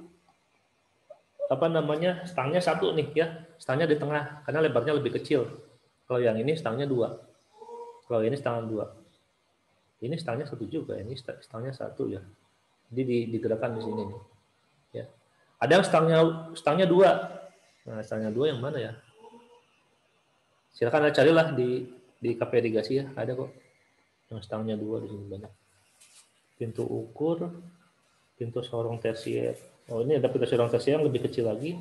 A: apa namanya, stangnya 1 nih ya, stangnya di tengah karena lebarnya lebih kecil. Kalau yang ini stangnya 2. Kalau ini stangnya 2. Ini stangnya 1 juga, ini stangnya 1 ya. Jadi digerakkan di sini nih. Ya. Ada yang stangnya 2. Nah, stangnya 2 yang mana ya? Silakan carilah di KP irigasi ya, ada kok. Yang stangnya 2 di sini banyak. Pintu ukur, pintu sorong tersier. Oh, ini ada pintu sorong tersier yang lebih kecil lagi.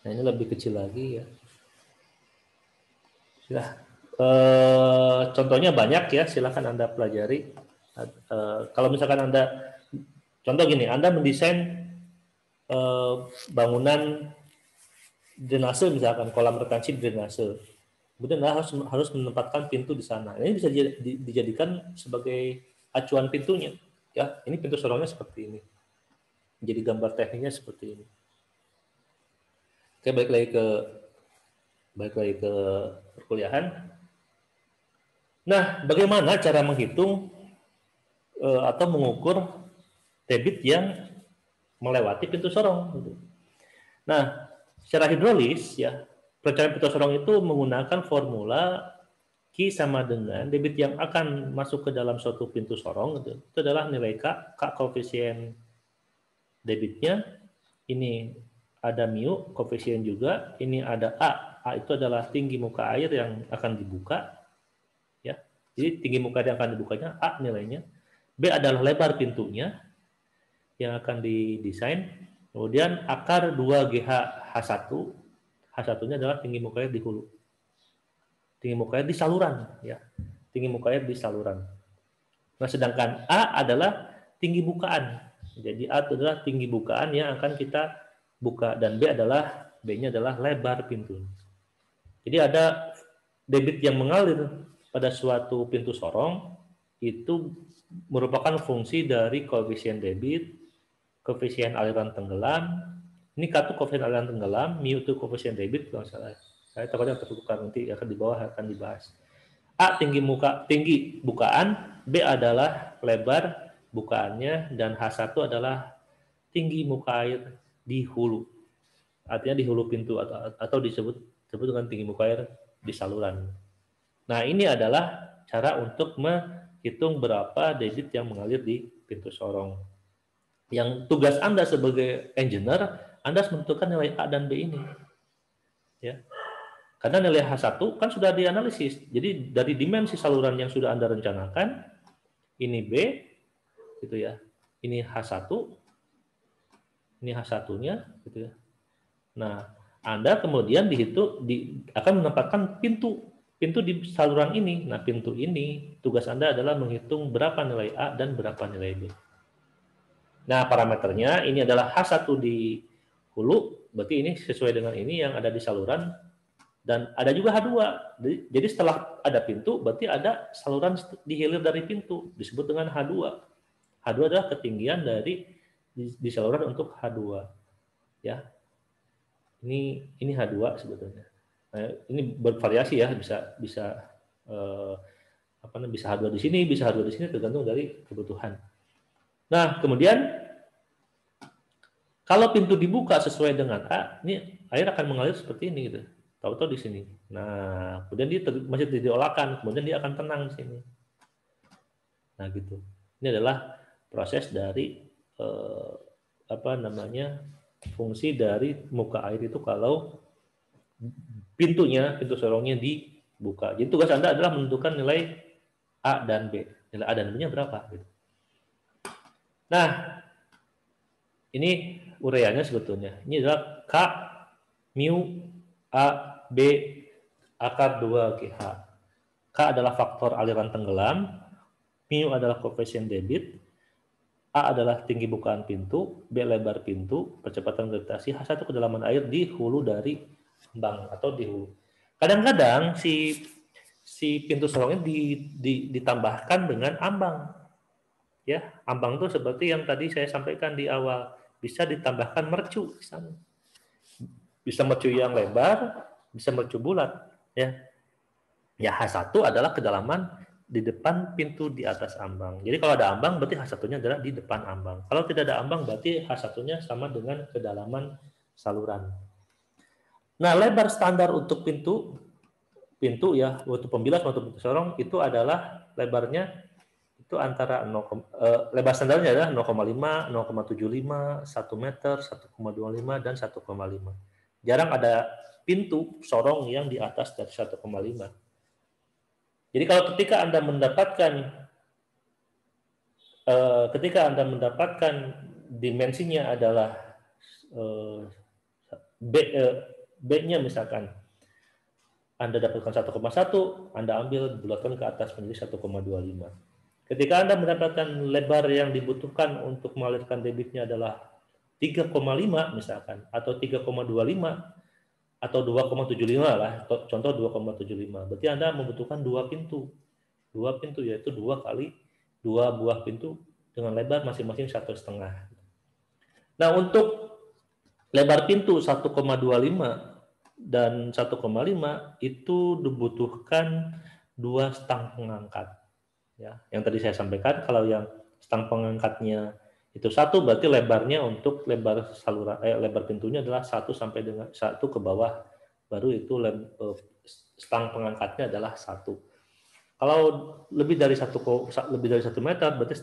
A: Nah, ini lebih kecil lagi ya. Contohnya banyak ya, silakan Anda pelajari. Kalau misalkan Anda, contoh gini, Anda mendesain bangunan drainase misalkan, kolam retensi drainase. Kemudian Anda harus menempatkan pintu di sana. Ini bisa dijadikan sebagai acuan pintunya. Ya, ini pintu sorongnya seperti ini. Jadi gambar tekniknya seperti ini. Oke, balik lagi ke perkuliahan. Nah, bagaimana cara menghitung atau mengukur debit yang melewati pintu sorong? Nah, secara hidrolis ya, perencanaan pintu sorong itu menggunakan formula Q sama dengan debit yang akan masuk ke dalam suatu pintu sorong itu adalah nilai K koefisien debitnya, ini ada mu koefisien juga, ini ada A itu adalah tinggi muka air yang akan dibuka ya. Jadi tinggi muka air yang akan dibukanya A nilainya, B adalah lebar pintunya yang akan didesain, kemudian akar 2GH H1, H1-nya adalah tinggi muka air di hulu. Tinggi muka air di saluran ya. Tinggi muka air di saluran. Nah, sedangkan A adalah tinggi bukaan. Jadi A itu adalah tinggi bukaan yang akan kita buka, dan B-nya adalah lebar pintu. Jadi ada debit yang mengalir pada suatu pintu sorong itu merupakan fungsi dari koefisien debit, koefisien aliran tenggelam. Ini K itu koefisien aliran tenggelam, mu itu koefisien debit kalau salah. Saya takutnya tertukar, nanti akan di bawah akan dibahas. A tinggi bukaan, B adalah lebar bukaannya, dan H1 adalah tinggi muka air di hulu. Artinya di hulu pintu atau disebut dengan tinggi muka air di saluran. Nah, ini adalah cara untuk menghitung berapa debit yang mengalir di pintu sorong. Yang tugas Anda sebagai engineer, Anda harus menentukan nilai A dan B ini. Ya. Karena nilai H1 kan sudah dianalisis. Jadi dari dimensi saluran yang sudah Anda rencanakan, ini B, gitu ya. Ini H1, ini H1-nya, gitu ya. Nah, Anda kemudian akan menempatkan pintu di saluran ini. Nah, pintu ini tugas Anda adalah menghitung berapa nilai A dan berapa nilai B. Nah, parameternya ini adalah H1 di hulu, berarti ini sesuai dengan ini yang ada di saluran, dan ada juga H2. Jadi setelah ada pintu, berarti ada saluran di hilir dari pintu, disebut dengan H2. H2 adalah ketinggian dari di saluran untuk H2. Ya. Ini H2 sebetulnya. Nah, ini bervariasi ya, bisa bisa H2 di sini, bisa H2 di sini, tergantung dari kebutuhan. Nah, kemudian kalau pintu dibuka sesuai dengan A, ini air akan mengalir seperti ini gitu. Tahu-tahu di sini. Nah, kemudian dia masih diolahkan, kemudian dia akan tenang di sini. Nah, gitu. Ini adalah proses dari fungsi dari muka air itu kalau pintu sorongnya dibuka. Jadi tugas Anda adalah menentukan nilai A dan B. Nilai A dan B-nya berapa? Gitu. Nah, ini ureanya sebetulnya. Ini adalah K, mu, A, B, akar 2GH. K adalah faktor aliran tenggelam, mu adalah koefisien debit, A adalah tinggi bukaan pintu, B lebar pintu, percepatan gravitasi, H1 kedalaman air di hulu dari ambang atau di hulu. Kadang-kadang si pintu sorongnya ditambahkan dengan ambang. Ya, ambang itu seperti yang tadi saya sampaikan di awal, bisa ditambahkan mercu di sana. Bisa mercu yang lebar, bisa mercu bulat, ya. Ya, H1 adalah kedalaman di depan pintu di atas ambang. Jadi kalau ada ambang berarti H1-nya adalah di depan ambang. Kalau tidak ada ambang berarti H1-nya sama dengan kedalaman saluran. Nah, lebar standar untuk pintu ya, untuk pembilas atau pintu sorong itu adalah lebarnya itu antara lebar standarnya adalah 0,5, 0,75, 1 meter, 1,25 dan 1,5. Jarang ada pintu sorong yang di atas dari 1,5. Jadi kalau ketika Anda mendapatkan dimensinya adalah B-nya misalkan Anda dapatkan 1,1, Anda ambil bulatkan ke atas menjadi 1,25. Ketika Anda mendapatkan lebar yang dibutuhkan untuk mengalirkan debitnya adalah 3,5 misalkan atau 3,25 atau 2,75 lah, contoh 2,75. Berarti Anda membutuhkan dua pintu yaitu 2 buah pintu dengan lebar masing-masing 1,5. Nah, untuk lebar pintu 1,25 dan 1,5 itu dibutuhkan 2 stang pengangkat. Ya, yang tadi saya sampaikan kalau yang stang pengangkatnya itu 1 berarti lebarnya untuk lebar saluran lebar pintunya adalah 1 sampai dengan 1 ke bawah, baru itu stang pengangkatnya adalah 1. Kalau lebih dari 1 meter berarti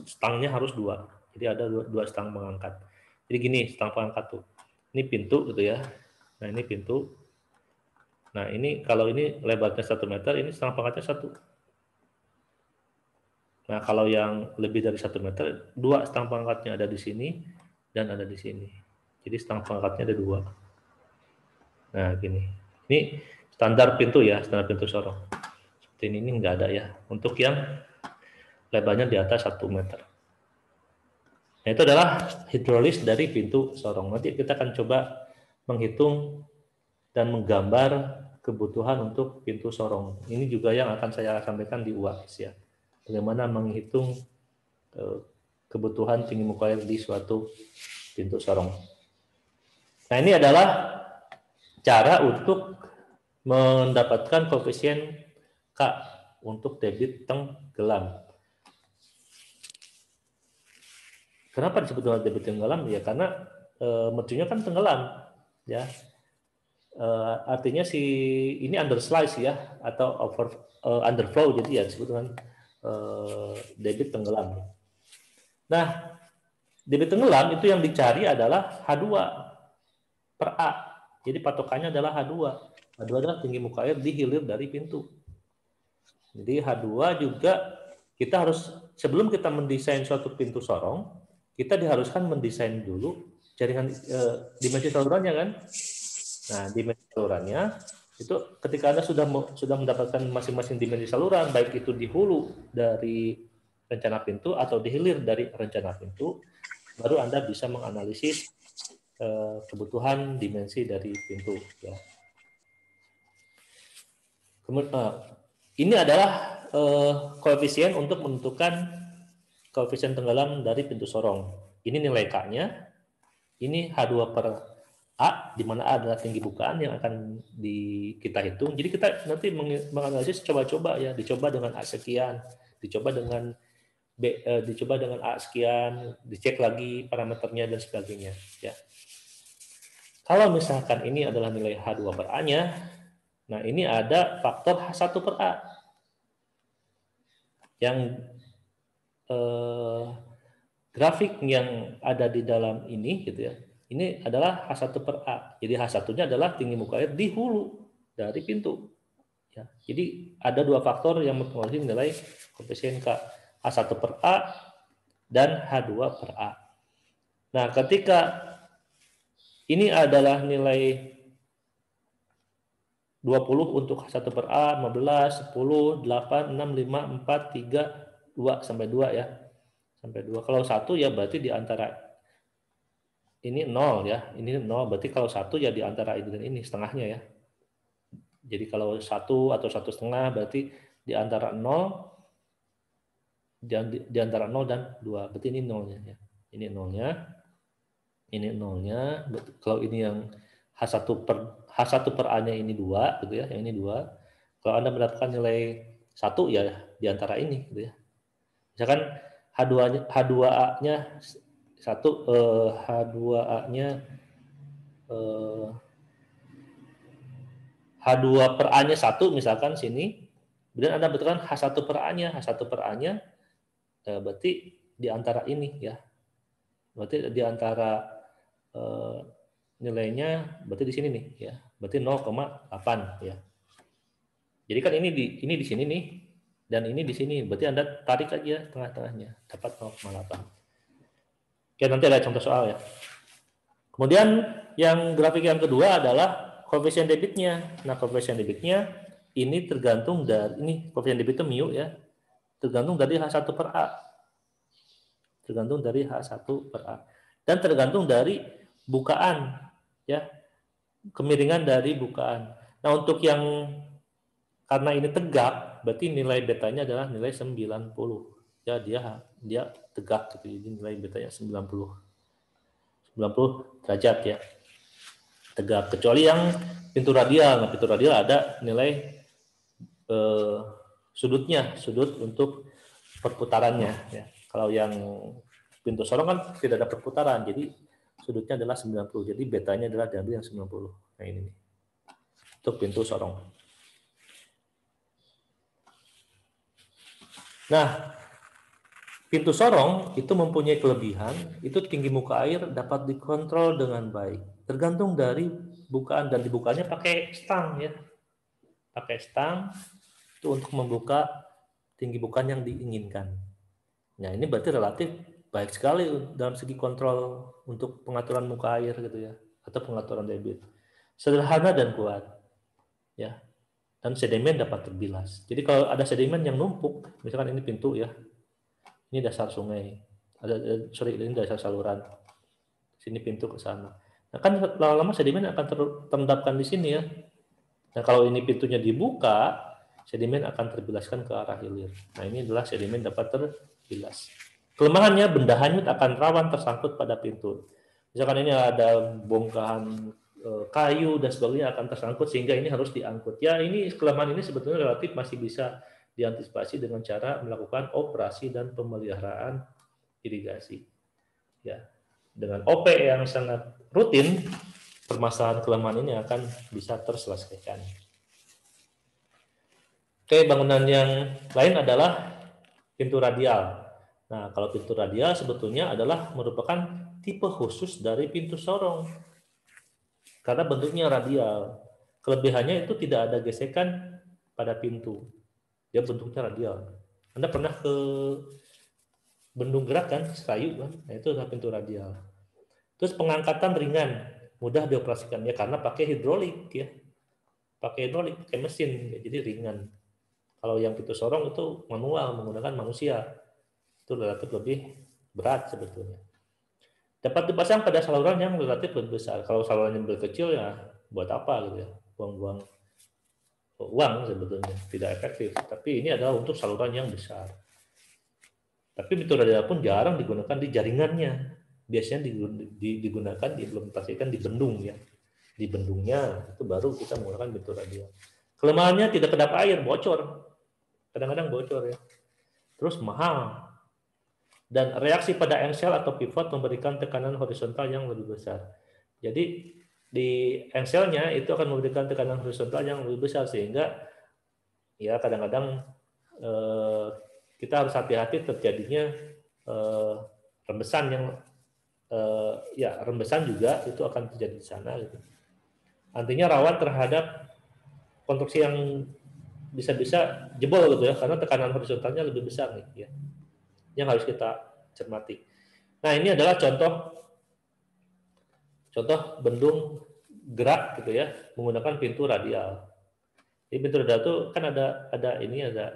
A: stangnya harus 2. Jadi ada 2 stang pengangkat. Jadi gini stang pengangkat tuh. Ini pintu gitu ya. Nah, ini pintu. Nah, ini kalau ini lebarnya 1 meter, ini stang pengangkatnya 1. Nah, kalau yang lebih dari 1 meter, 2 stang pengangkatnya ada di sini dan ada di sini. Jadi stang pengangkatnya ada 2. Nah, gini. Ini standar pintu ya, standar pintu sorong. Seperti ini enggak ada ya. Untuk yang lebarnya di atas 1 meter. Nah, itu adalah hidrolis dari pintu sorong. Nanti kita akan coba menghitung dan menggambar kebutuhan untuk pintu sorong. Ini juga yang akan saya sampaikan di UAS ya. Bagaimana menghitung kebutuhan tinggi muka air di suatu pintu sorong. Nah, ini adalah cara untuk mendapatkan koefisien K untuk debit tenggelam. Kenapa disebut dengan debit tenggelam? Ya karena mercunya kan tenggelam, ya. Artinya ini underslice ya atau underflow, jadi ya disebut dengan debit tenggelam. Nah, debit tenggelam itu yang dicari adalah H2 per A. Jadi patokannya adalah H2. H2 adalah tinggi muka air di hilir dari pintu. Jadi H2 juga kita harus, sebelum kita mendesain suatu pintu sorong, kita diharuskan mendesain dulu jaringan dimensi salurannya kan. Nah, dimensi salurannya itu ketika Anda sudah mendapatkan masing-masing dimensi saluran, baik itu di hulu dari rencana pintu atau di hilir dari rencana pintu, baru Anda bisa menganalisis kebutuhan dimensi dari pintu. Ya. Kemudian, ini adalah koefisien untuk menentukan koefisien tenggelam dari pintu sorong. Ini nilai K-nya, ini H2 per A, di mana A adalah tinggi bukaan yang akan kita hitung. Jadi kita nanti menganalisis coba-coba ya, dicoba dengan A sekian, dicoba dengan B, dicoba dengan A sekian, dicek lagi parameternya dan sebagainya. Ya. Kalau misalkan ini adalah nilai H2 per A-nya, nah ini ada faktor H1 per A. Yang grafik yang ada di dalam ini gitu ya. Ini adalah H1 per A. Jadi H1-nya adalah tinggi muka air di hulu dari pintu. Ya. Jadi ada 2 faktor yang mempengaruhi nilai koefisien K. H1 per A dan H2 per A. Nah, ketika ini adalah nilai 20 untuk H1 per A, 15, 10, 8, 6, 5, 4, 3, 2, sampai 2 ya. Sampai 2. Kalau 1 ya berarti di antara ini 0 ya, ini 0, berarti kalau 1 ya di antara ini dan ini, setengahnya ya. Jadi kalau 1 atau 1,5 berarti di antara 0 di antara 0 dan 2, berarti ini 0-nya ya. Ini 0-nya. Ini 0-nya. Kalau ini yang H1 per A-nya ini 2 gitu ya, yang ini 2. Kalau Anda mendapatkan nilai satu ya di antara ini gitu ya. Misalkan H2A-nya satu, H2A-nya H2 per A-nya 1 misalkan sini, kemudian Anda betulkan H1 per A-nya, H1 per A-nya berarti di antara ini ya. Berarti di antara nilainya berarti di sini nih ya. Berarti 0,8 ya. Jadi kan ini di sini nih dan ini di sini. Berarti Anda tarik aja tengah-tengahnya dapat 0,8. Oke, nanti ada contoh soal ya. Kemudian yang grafik yang kedua adalah koefisien debitnya. Nah, koefisien debitnya ini tergantung dari ini koefisien debit itu mu ya. Tergantung dari H1 per A. Tergantung dari H1 per A. Dan tergantung dari bukaan ya. Kemiringan dari bukaan. Nah, untuk yang karena ini tegak, berarti nilai betanya adalah nilai 90. Ya, dia tegak gitu. Jadi nilai betanya 90 derajat ya. Tegak kecuali yang pintu radial. Nah, pintu radial ada nilai sudut untuk perputarannya ya. Kalau yang pintu sorong kan tidak ada perputaran, jadi sudutnya adalah 90. Jadi betanya adalah diambil yang 90. Nah, ini nih. Untuk pintu sorong. Nah, pintu sorong itu mempunyai kelebihan, itu tinggi muka air dapat dikontrol dengan baik. Tergantung dari bukaan, dan dibukanya pakai stang ya. Pakai stang itu untuk membuka tinggi bukaan yang diinginkan. Nah, ini berarti relatif baik sekali dalam segi kontrol untuk pengaturan muka air gitu ya, atau pengaturan debit. Sederhana dan kuat. Ya. Dan sedimen dapat terbilas. Jadi kalau ada sedimen yang numpuk, misalkan ini pintu ya. Ini dasar sungai. Ini dasar saluran. Sini pintu ke sana. Nah, kan lama-lama sedimen akan terendapkan di sini ya. Nah, kalau ini pintunya dibuka, sedimen akan terbilaskan ke arah hilir. Nah, ini adalah sedimen dapat terbilas. Kelemahannya, benda hanyut akan rawan tersangkut pada pintu. Misalkan ini ada bongkahan kayu dan sebagainya akan tersangkut sehingga ini harus diangkut. Ya, ini kelemahan ini sebetulnya relatif masih bisa diantisipasi dengan cara melakukan operasi dan pemeliharaan irigasi. Ya, dengan OP yang sangat rutin, permasalahan kelemahan ini akan bisa terselesaikan. Oke, bangunan yang lain adalah pintu radial. Nah, kalau pintu radial sebetulnya adalah merupakan tipe khusus dari pintu sorong. Karena bentuknya radial. Kelebihannya itu tidak ada gesekan pada pintu. Dia bentuknya radial. Anda pernah ke Bendung Gerak kan, Serayu kan? Nah, itu adalah pintu radial. Terus pengangkatan ringan, mudah dioperasikannya karena pakai hidrolik ya. Pakai hidrolik, pakai mesin, ya, jadi ringan. Kalau yang pintu sorong itu manual, menggunakan manusia. Itu relatif lebih berat sebetulnya. Dapat dipasang pada saluran yang relatif lebih besar. Kalau saluran yang lebih kecil ya buat apa gitu ya, buang-buang uang sebetulnya, tidak efektif. Tapi ini adalah untuk saluran yang besar. Tapi pintu radial pun jarang digunakan di jaringannya. Biasanya digunakan diimplementasikan di bendung ya. Di bendungnya itu baru kita menggunakan pintu radial. Kelemahannya tidak kedap air, bocor. Kadang-kadang bocor ya. Terus mahal. Dan reaksi pada engsel atau pivot memberikan tekanan horizontal yang lebih besar. Jadi di engselnya itu akan memberikan tekanan horizontal yang lebih besar sehingga ya kadang-kadang kita harus hati-hati terjadinya rembesan yang ya rembesan juga itu akan terjadi di sana. Gitu. Artinya rawan terhadap konstruksi yang bisa-bisa jebol gitu ya karena tekanan horizontalnya lebih besar nih ya. Yang harus kita cermati. Nah, ini adalah contoh bendung gerak gitu ya menggunakan pintu radial. Di pintu radial itu kan ada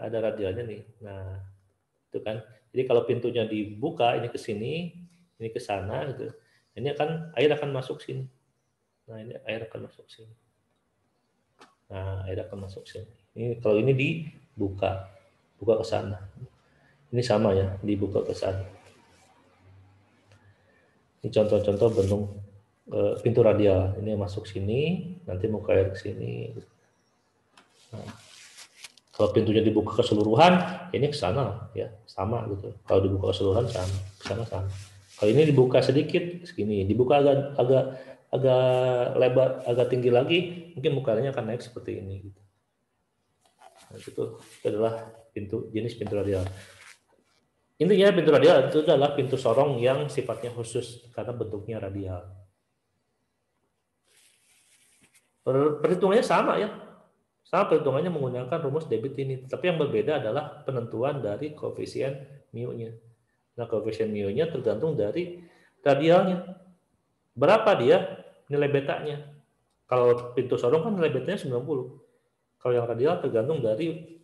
A: radialnya nih. Nah, itu kan. Jadi kalau pintunya dibuka ini ke sini, ini ke sana gitu. Ini air akan masuk sini. Nah, ini air akan masuk sini. Nah, air akan masuk sini. Ini kalau ini dibuka ke sana. Ini sama ya, dibuka ke sana. Ini contoh-contoh bendung pintu radial. Ini masuk sini, nanti muka air ke sini. Nah, Kalau pintunya dibuka keseluruhan, ini ke sana ya, sama gitu. Kalau dibuka keseluruhan sama, ke sana sama. Kalau ini dibuka sedikit segini, dibuka agak lebar, agak tinggi lagi, mungkin mukanya akan naik seperti ini gitu. Nah, itu adalah jenis pintu radial. Intinya pintu radial itu adalah pintu sorong yang sifatnya khusus karena bentuknya radial. Perhitungannya sama ya. Sama perhitungannya menggunakan rumus debit ini. Tapi yang berbeda adalah penentuan dari koefisien mu-nya. Nah, koefisien mu-nya tergantung dari radialnya. Berapa dia nilai betanya? Kalau pintu sorong kan nilai betanya 90. Kalau yang radial tergantung dari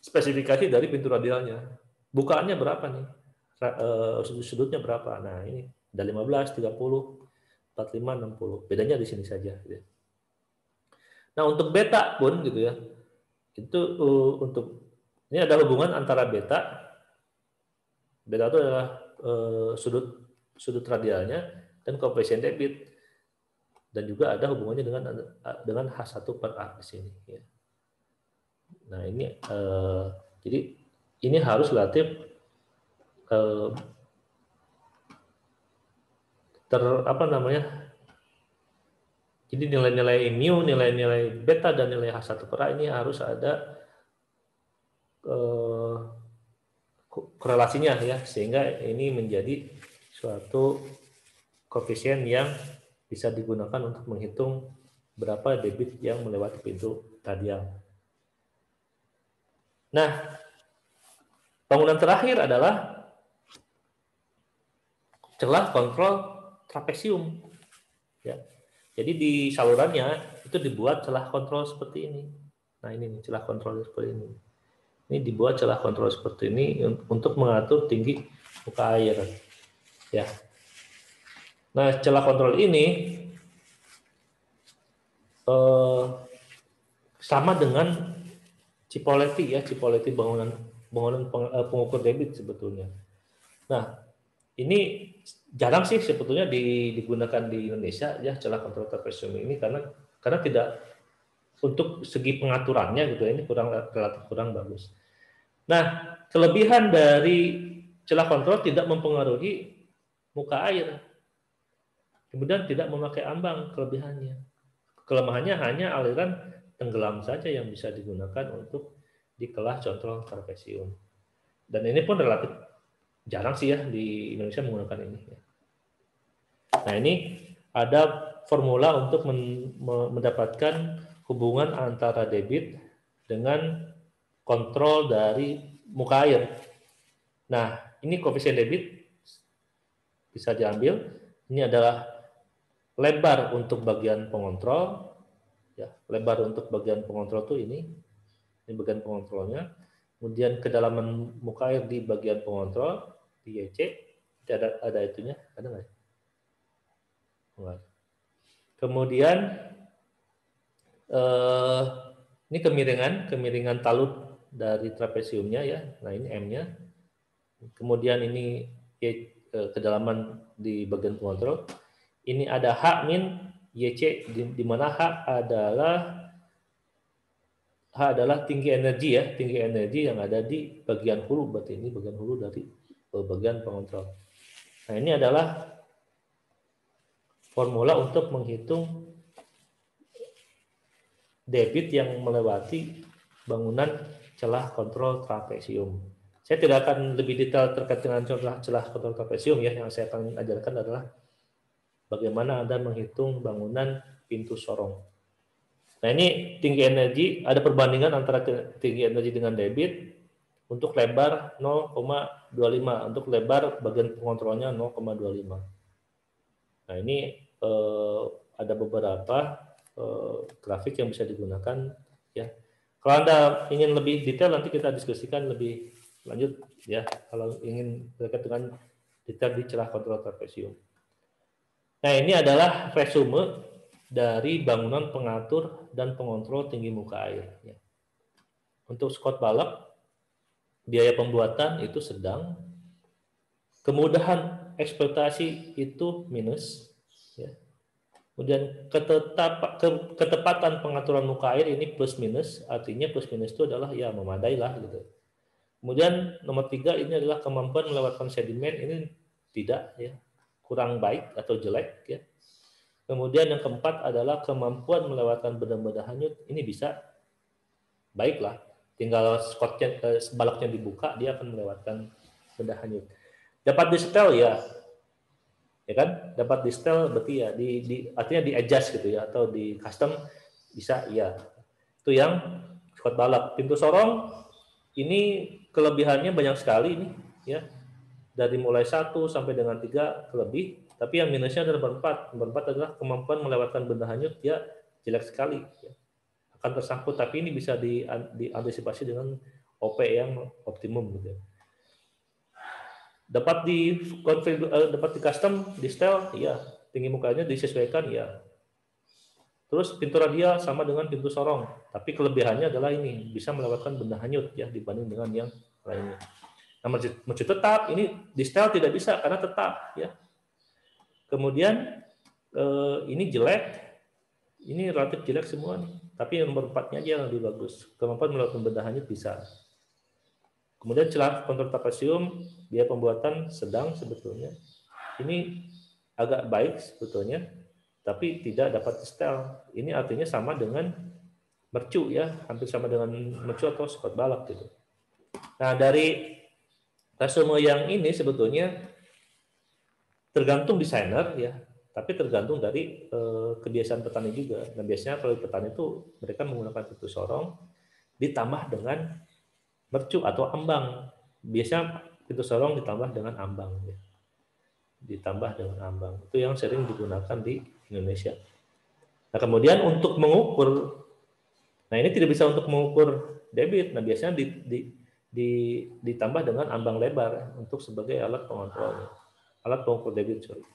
A: spesifikasi dari pintu radialnya. Bukaannya berapa nih? Sudutnya berapa? Nah, ini ada 15, 30, 45, 60. Bedanya di sini saja. Nah, untuk beta pun gitu ya. Itu untuk ini ada hubungan antara beta. Beta itu adalah sudut radialnya dan koefisien debit. Dan juga ada hubungannya dengan H1 per A di sini ya. Nah, ini jadi ini harus relatif jadi nilai-nilai mu, nilai-nilai beta dan nilai H1 per A ini harus ada korelasinya ya, sehingga ini menjadi suatu koefisien yang bisa digunakan untuk menghitung berapa debit yang melewati pintu radial. Nah, bangunan terakhir adalah celah kontrol trapesium. Ya. Jadi di salurannya itu dibuat celah kontrol seperti ini. Nah, ini celah kontrol seperti ini. Ini dibuat celah kontrol seperti ini untuk mengatur tinggi muka air. Ya. Nah, celah kontrol ini sama dengan Cipoletti ya, Cipoletti bangunan pengukur debit sebetulnya. Nah, ini jarang sih sebetulnya digunakan di Indonesia ya, celah kontrol trapesium ini karena tidak, untuk segi pengaturannya gitu ya, ini relatif kurang bagus. Nah, kelebihan dari celah kontrol tidak mempengaruhi muka air. Kemudian tidak memakai ambang kelebihannya. Kelemahannya hanya aliran tenggelam saja yang bisa digunakan untuk di kelas kontrol trapesium. Dan ini pun relatif jarang sih ya di Indonesia menggunakan ini. Nah, ini ada formula untuk mendapatkan hubungan antara debit dengan kontrol dari muka air. Nah, ini koefisien debit bisa diambil. Ini adalah lebar untuk bagian pengontrol. Ya, lebar untuk bagian pengontrol itu ini bagian pengontrolnya. Kemudian kedalaman muka air di bagian pengontrol di YC, ada itunya, ada nggak? Enggak. Kemudian ini kemiringan talut dari trapesiumnya ya. Nah, ini M-nya. Kemudian ini kedalaman di bagian pengontrol. Ini ada H min YC, di mana H adalah tinggi energi ya, tinggi energi yang ada di bagian hulu, berarti ini bagian hulu dari bagian pengontrol. Nah, ini adalah formula untuk menghitung debit yang melewati bangunan celah kontrol trapesium. Saya tidak akan lebih detail terkait dengan celah kontrol trapesium ya, yang saya akan ajarkan adalah bagaimana Anda menghitung bangunan pintu sorong. Nah, ini tinggi energi, ada perbandingan antara tinggi energi dengan debit untuk lebar 0,25, untuk lebar bagian pengontrolnya 0,25. Nah, ini ada beberapa grafik yang bisa digunakan ya. Kalau Anda ingin lebih detail, nanti kita diskusikan lebih lanjut ya, kalau ingin terkait dengan detail di celah kontrol trapesium. Nah, ini adalah resume dari bangunan pengatur dan pengontrol tinggi muka air. Ya. Untuk Scott Ballock, biaya pembuatan itu sedang, kemudahan eksploitasi itu minus, ya. Kemudian ketepatan pengaturan muka air ini plus minus, artinya plus minus itu adalah ya memadai lah gitu. Kemudian nomor 3 ini adalah kemampuan melewatkan sedimen, ini tidak ya, kurang baik atau jelek ya. Kemudian yang keempat adalah kemampuan melewatkan benda-benda hanyut, ini bisa baiklah, tinggal baloknya dibuka dia akan melewatkan benda hanyut. Dapat di-setel ya kan, dapat di-setel berarti ya artinya di-adjust gitu ya, atau di custom bisa ya. Itu yang squat balap. Pintu sorong ini kelebihannya banyak sekali ini ya, dari mulai 1 sampai dengan 3 kelebih, tapi yang minusnya adalah nomor 4 adalah kemampuan melewatkan benda hanyut, dia jelek sekali ya. Akan tersangkut, tapi ini bisa diantisipasi dengan OP yang optimum gitu. Dapat di custom, di setel, ya. Tinggi mukanya disesuaikan, ya. Terus pintu radial sama dengan pintu sorong, tapi kelebihannya adalah ini bisa melewatkan benda hanyut ya dibanding dengan yang lainnya. Nah, mercu tetap ini di setel tidak bisa karena tetap ya. Kemudian ini jelek, ini relatif jelek semua nih. Tapi yang nomor 4-nya aja yang lebih bagus. Kemampuan melewatkan benda hanyut bisa. Kemudian celah kontrol trapesium, biaya pembuatan sedang sebetulnya. Ini agak baik sebetulnya, tapi tidak dapat setel. Ini artinya sama dengan mercu ya, hampir sama dengan mercu atau squat balap gitu. Nah, dari resume yang ini sebetulnya tergantung desainer ya, tapi tergantung dari kebiasaan petani juga. Nah, biasanya kalau petani itu mereka menggunakan pintu sorong ditambah dengan mercu atau ambang. Biasanya pintu sorong ditambah dengan ambang ya. Ditambah dengan ambang. Itu yang sering digunakan di Indonesia. Nah, kemudian untuk mengukur, nah ini tidak bisa untuk mengukur debit. Nah, biasanya ditambah dengan ambang lebar untuk sebagai alat pengontrolnya. Alat pengukur debit, sorry.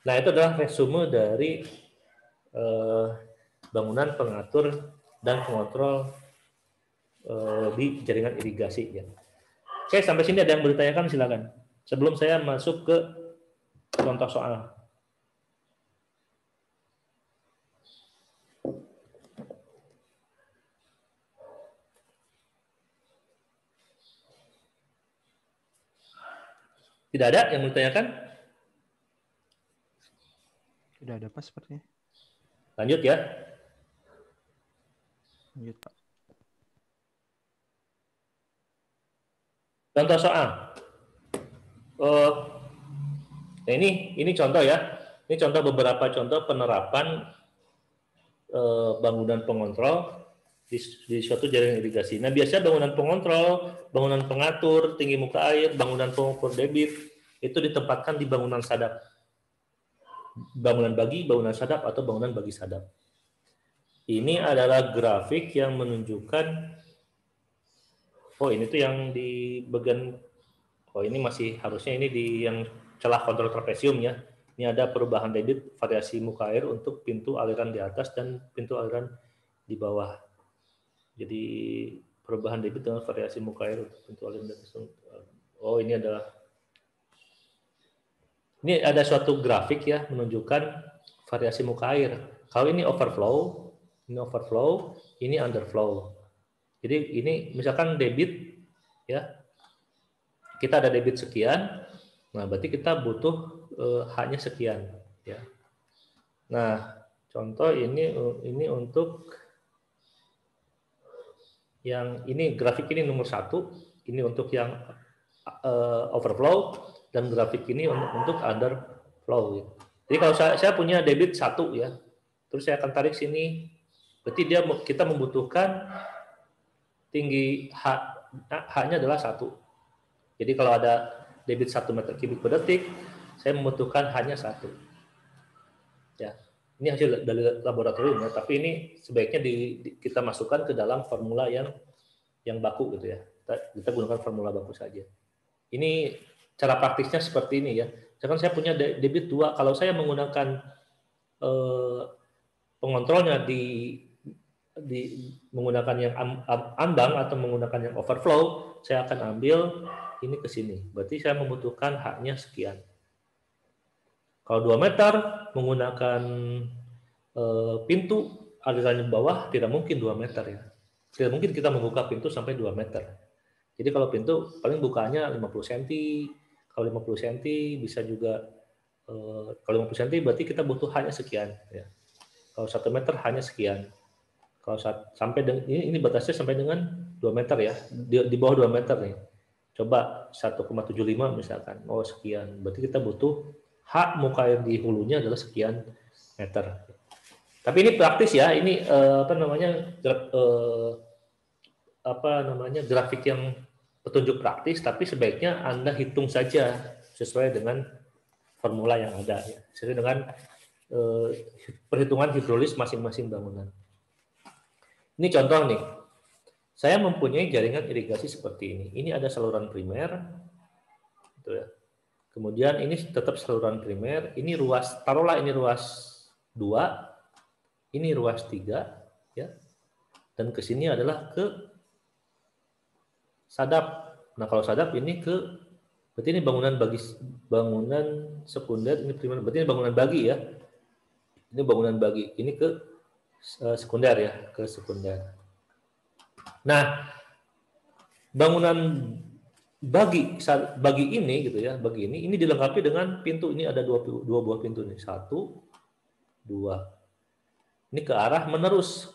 A: Nah, itu adalah resume dari bangunan pengatur dan pengontrol di jaringan irigasi ya. Oke, sampai sini ada yang mau ditanyakan silakan. Sebelum saya masuk ke contoh soal. Tidak ada yang mau ditanyakan?
E: Tidak ada Pak sepertinya.
A: Lanjut ya.
E: Lanjut Pak.
A: Contoh soal. Nah ini contoh ya. Ini contoh beberapa contoh penerapan bangunan pengontrol di suatu jaringan irigasi. Nah, biasanya bangunan pengontrol, bangunan pengatur tinggi muka air, bangunan pengukur debit itu ditempatkan di bangunan sadap. Bangunan bagi, bangunan sadap, atau bangunan bagi sadap. Ini adalah grafik yang menunjukkan, oh ini tuh yang di bagian, oh ini masih harusnya ini di yang celah kontrol trapesium ya. Ini ada perubahan debit variasi muka air untuk pintu aliran di atas dan pintu aliran di bawah. Jadi perubahan debit dengan variasi muka air untuk pintu aliran di atas. Oh ini ada suatu grafik ya menunjukkan variasi muka air. Kalau ini overflow, ini underflow. Jadi ini misalkan debit ya, kita ada debit sekian, nah berarti kita butuh hanya sekian ya. Nah contoh ini untuk yang ini, grafik ini nomor 1, ini untuk yang overflow, dan grafik ini untuk underflow. Ya. Jadi kalau saya punya debit 1 ya, terus saya akan tarik sini, berarti kita membutuhkan tinggi H-nya adalah 1. Jadi kalau ada debit 1 meter kubik per detik, saya membutuhkan hanya 1. Ya, ini hasil dari laboratorium ya, tapi ini sebaiknya kita masukkan ke dalam formula yang baku gitu ya. Kita gunakan formula baku saja. Ini cara praktisnya seperti ini ya. Misalkan saya punya debit 2, kalau saya menggunakan pengontrolnya menggunakan yang ambang atau menggunakan yang overflow, saya akan ambil ini ke sini. Berarti saya membutuhkan H-nya sekian. Kalau 2 meter menggunakan pintu alirannya bawah, tidak mungkin 2 meter ya. Tidak mungkin kita membuka pintu sampai 2 meter. Jadi kalau pintu paling bukanya 50 cm. Kalau 50 cm bisa juga, kalau 50 cm berarti kita butuh hanya sekian. Ya. Kalau 1 meter hanya sekian. Kalau sampai ini batasnya sampai dengan 2 meter ya. Di bawah 2 meter nih. Coba 1,75 misalkan. Oh sekian. Berarti kita butuh hak muka air di hulunya adalah sekian meter. Tapi ini praktis ya. Ini grafik yang petunjuk praktis, tapi sebaiknya Anda hitung saja sesuai dengan formula yang ada, ya. Sesuai dengan perhitungan hidrolis masing-masing bangunan. Ini contoh nih, saya mempunyai jaringan irigasi seperti ini. Ini ada saluran primer, gitu ya. Kemudian ini tetap saluran primer. Ini ruas, taruhlah ini ruas 2, ini ruas 3, ya. Dan ke sini adalah ke sadap. Nah, kalau sadap ini berarti ini bangunan sekunder, ini primer, berarti ini bangunan bagi ya. Ini bangunan bagi, ini ke sekunder ya, ke sekunder. Nah, bangunan bagi ini gitu ya, bagi ini dilengkapi dengan pintu. Ini ada dua buah pintu nih, 1, 2. Ini ke arah menerus,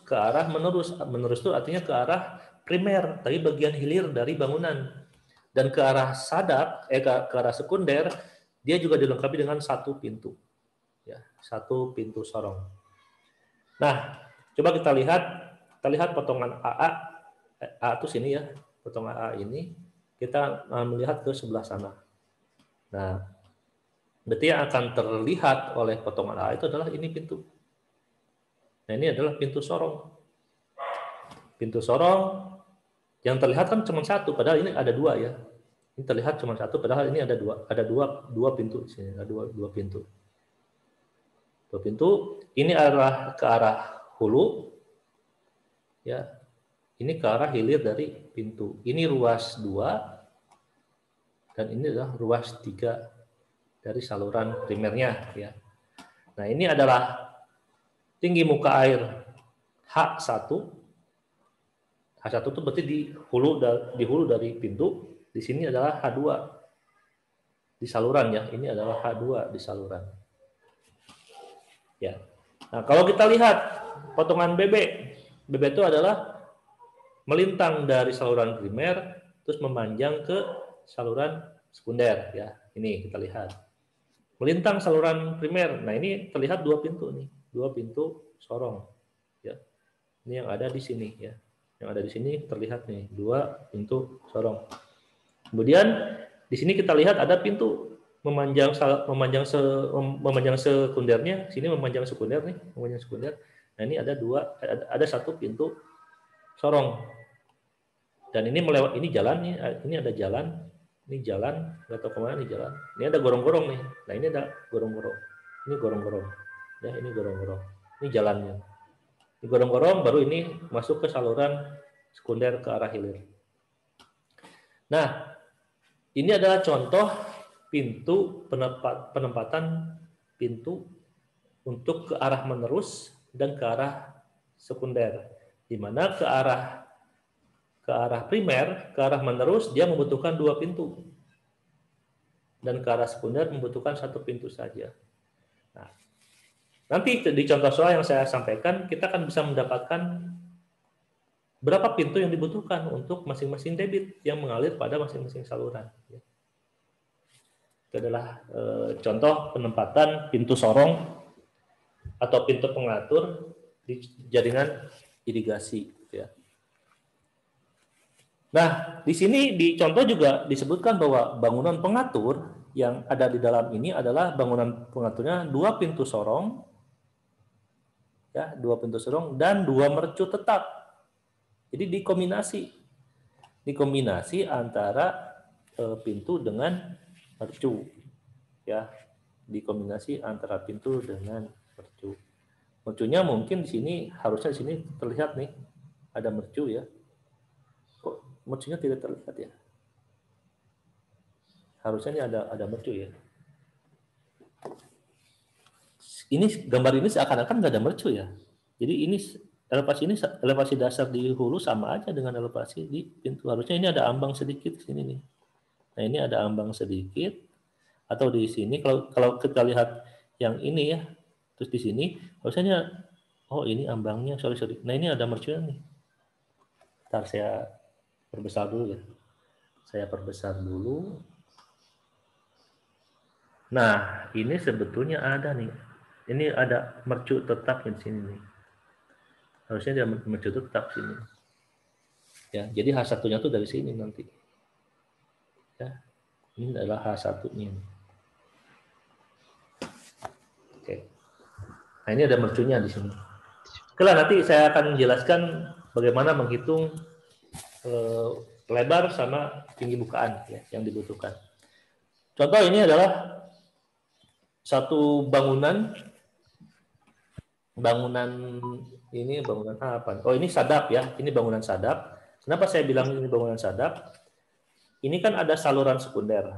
A: menerus itu artinya ke arah primer, tapi bagian hilir dari bangunan. Dan ke arah sadap, ke arah sekunder, dia juga dilengkapi dengan 1 pintu, ya, 1 pintu sorong. Nah, coba kita lihat potongan AA itu sini ya, potongan AA ini kita melihat ke sebelah sana. Nah, berarti yang akan terlihat oleh potongan AA itu adalah ini pintu. Nah, ini adalah pintu sorong. Pintu sorong yang terlihat kan cuma 1, padahal ini ada 2 ya. Ini terlihat cuma 1, padahal ini ada 2. Ada dua pintu di sini, ada dua pintu. 2 pintu. Ini adalah ke arah hulu, ya. Ini ke arah hilir dari pintu. Ini ruas 2 dan ini adalah ruas 3 dari saluran primernya, ya. Nah, ini adalah tinggi muka air H1. H1 itu berarti di hulu dari pintu. Di sini adalah H2 di saluran ya. Ini adalah H2 di saluran. Ya. Nah, kalau kita lihat potongan BB itu adalah melintang dari saluran primer terus memanjang ke saluran sekunder ya. Ini kita lihat. Melintang saluran primer. Nah, ini terlihat 2 pintu nih. 2 pintu sorong. Ya. Ini yang ada di sini ya. Yang ada di sini terlihat nih 2 pintu sorong. Kemudian di sini kita lihat ada pintu memanjang sekundernya. Sini memanjang sekunder nih, memanjang sekunder. Nah, ini ada 1 pintu sorong. Dan ini melewat ini jalan nih, ini ada jalan. Ini jalan, nggak tahu kemana nih jalan. Ini ada gorong-gorong nih. Nah, ini ada gorong-gorong. Ini gorong-gorong. Ya, ini gorong-gorong. Ini jalannya. Ini gorong-gorong, baru ini masuk ke saluran sekunder ke arah hilir. Nah, ini adalah contoh pintu penempatan pintu untuk ke arah menerus dan ke arah sekunder. Di mana ke arah primer, ke arah menerus dia membutuhkan 2 pintu. Dan ke arah sekunder membutuhkan 1 pintu saja. Nah, nanti di contoh soal yang saya sampaikan, kita akan bisa mendapatkan berapa pintu yang dibutuhkan untuk masing-masing debit yang mengalir pada masing-masing saluran. Itu adalah contoh penempatan pintu sorong atau pintu pengatur di jaringan irigasi. Ya. Nah, di sini di contoh juga disebutkan bahwa bangunan pengatur yang ada di dalam ini adalah bangunan pengaturnya 2 pintu sorong, ya, 2 pintu sorong dan 2 mercu tetap. Jadi dikombinasi antara pintu dengan mercu, ya, dikombinasi antara pintu dengan mercu. Mercunya mungkin di sini harusnya di sini terlihat nih ada mercu ya. Kok mercunya tidak terlihat ya? Harusnya ini ada mercu ya. ini gambar ini seakan-akan nggak ada mercu ya. Jadi ini elevasi dasar di hulu sama aja dengan elevasi di pintu. Harusnya ini ada ambang sedikit di sini nih. Nah ini ada ambang sedikit atau di sini kalau kita lihat yang ini ya, terus di sini harusnya oh ini ambangnya sorry. Nah ini ada mercunya nih. Ntar saya perbesar dulu ya. Saya perbesar dulu. Nah ini sebetulnya ada nih. Ini ada mercu tetap di sini nih. Harusnya dia mercu tetap sini. Ya, jadi H1-nya tuh dari sini nanti. Ya, ini adalah H1-nya. Oke. Nah, ini ada mercunya di sini. Oke lah, nanti saya akan menjelaskan bagaimana menghitung lebar sama tinggi bukaan ya, yang dibutuhkan. Contoh ini adalah satu bangunan ini bangunan apa? Oh, ini sadap ya. Ini bangunan sadap. Kenapa saya bilang ini bangunan sadap? Ini kan ada saluran sekunder.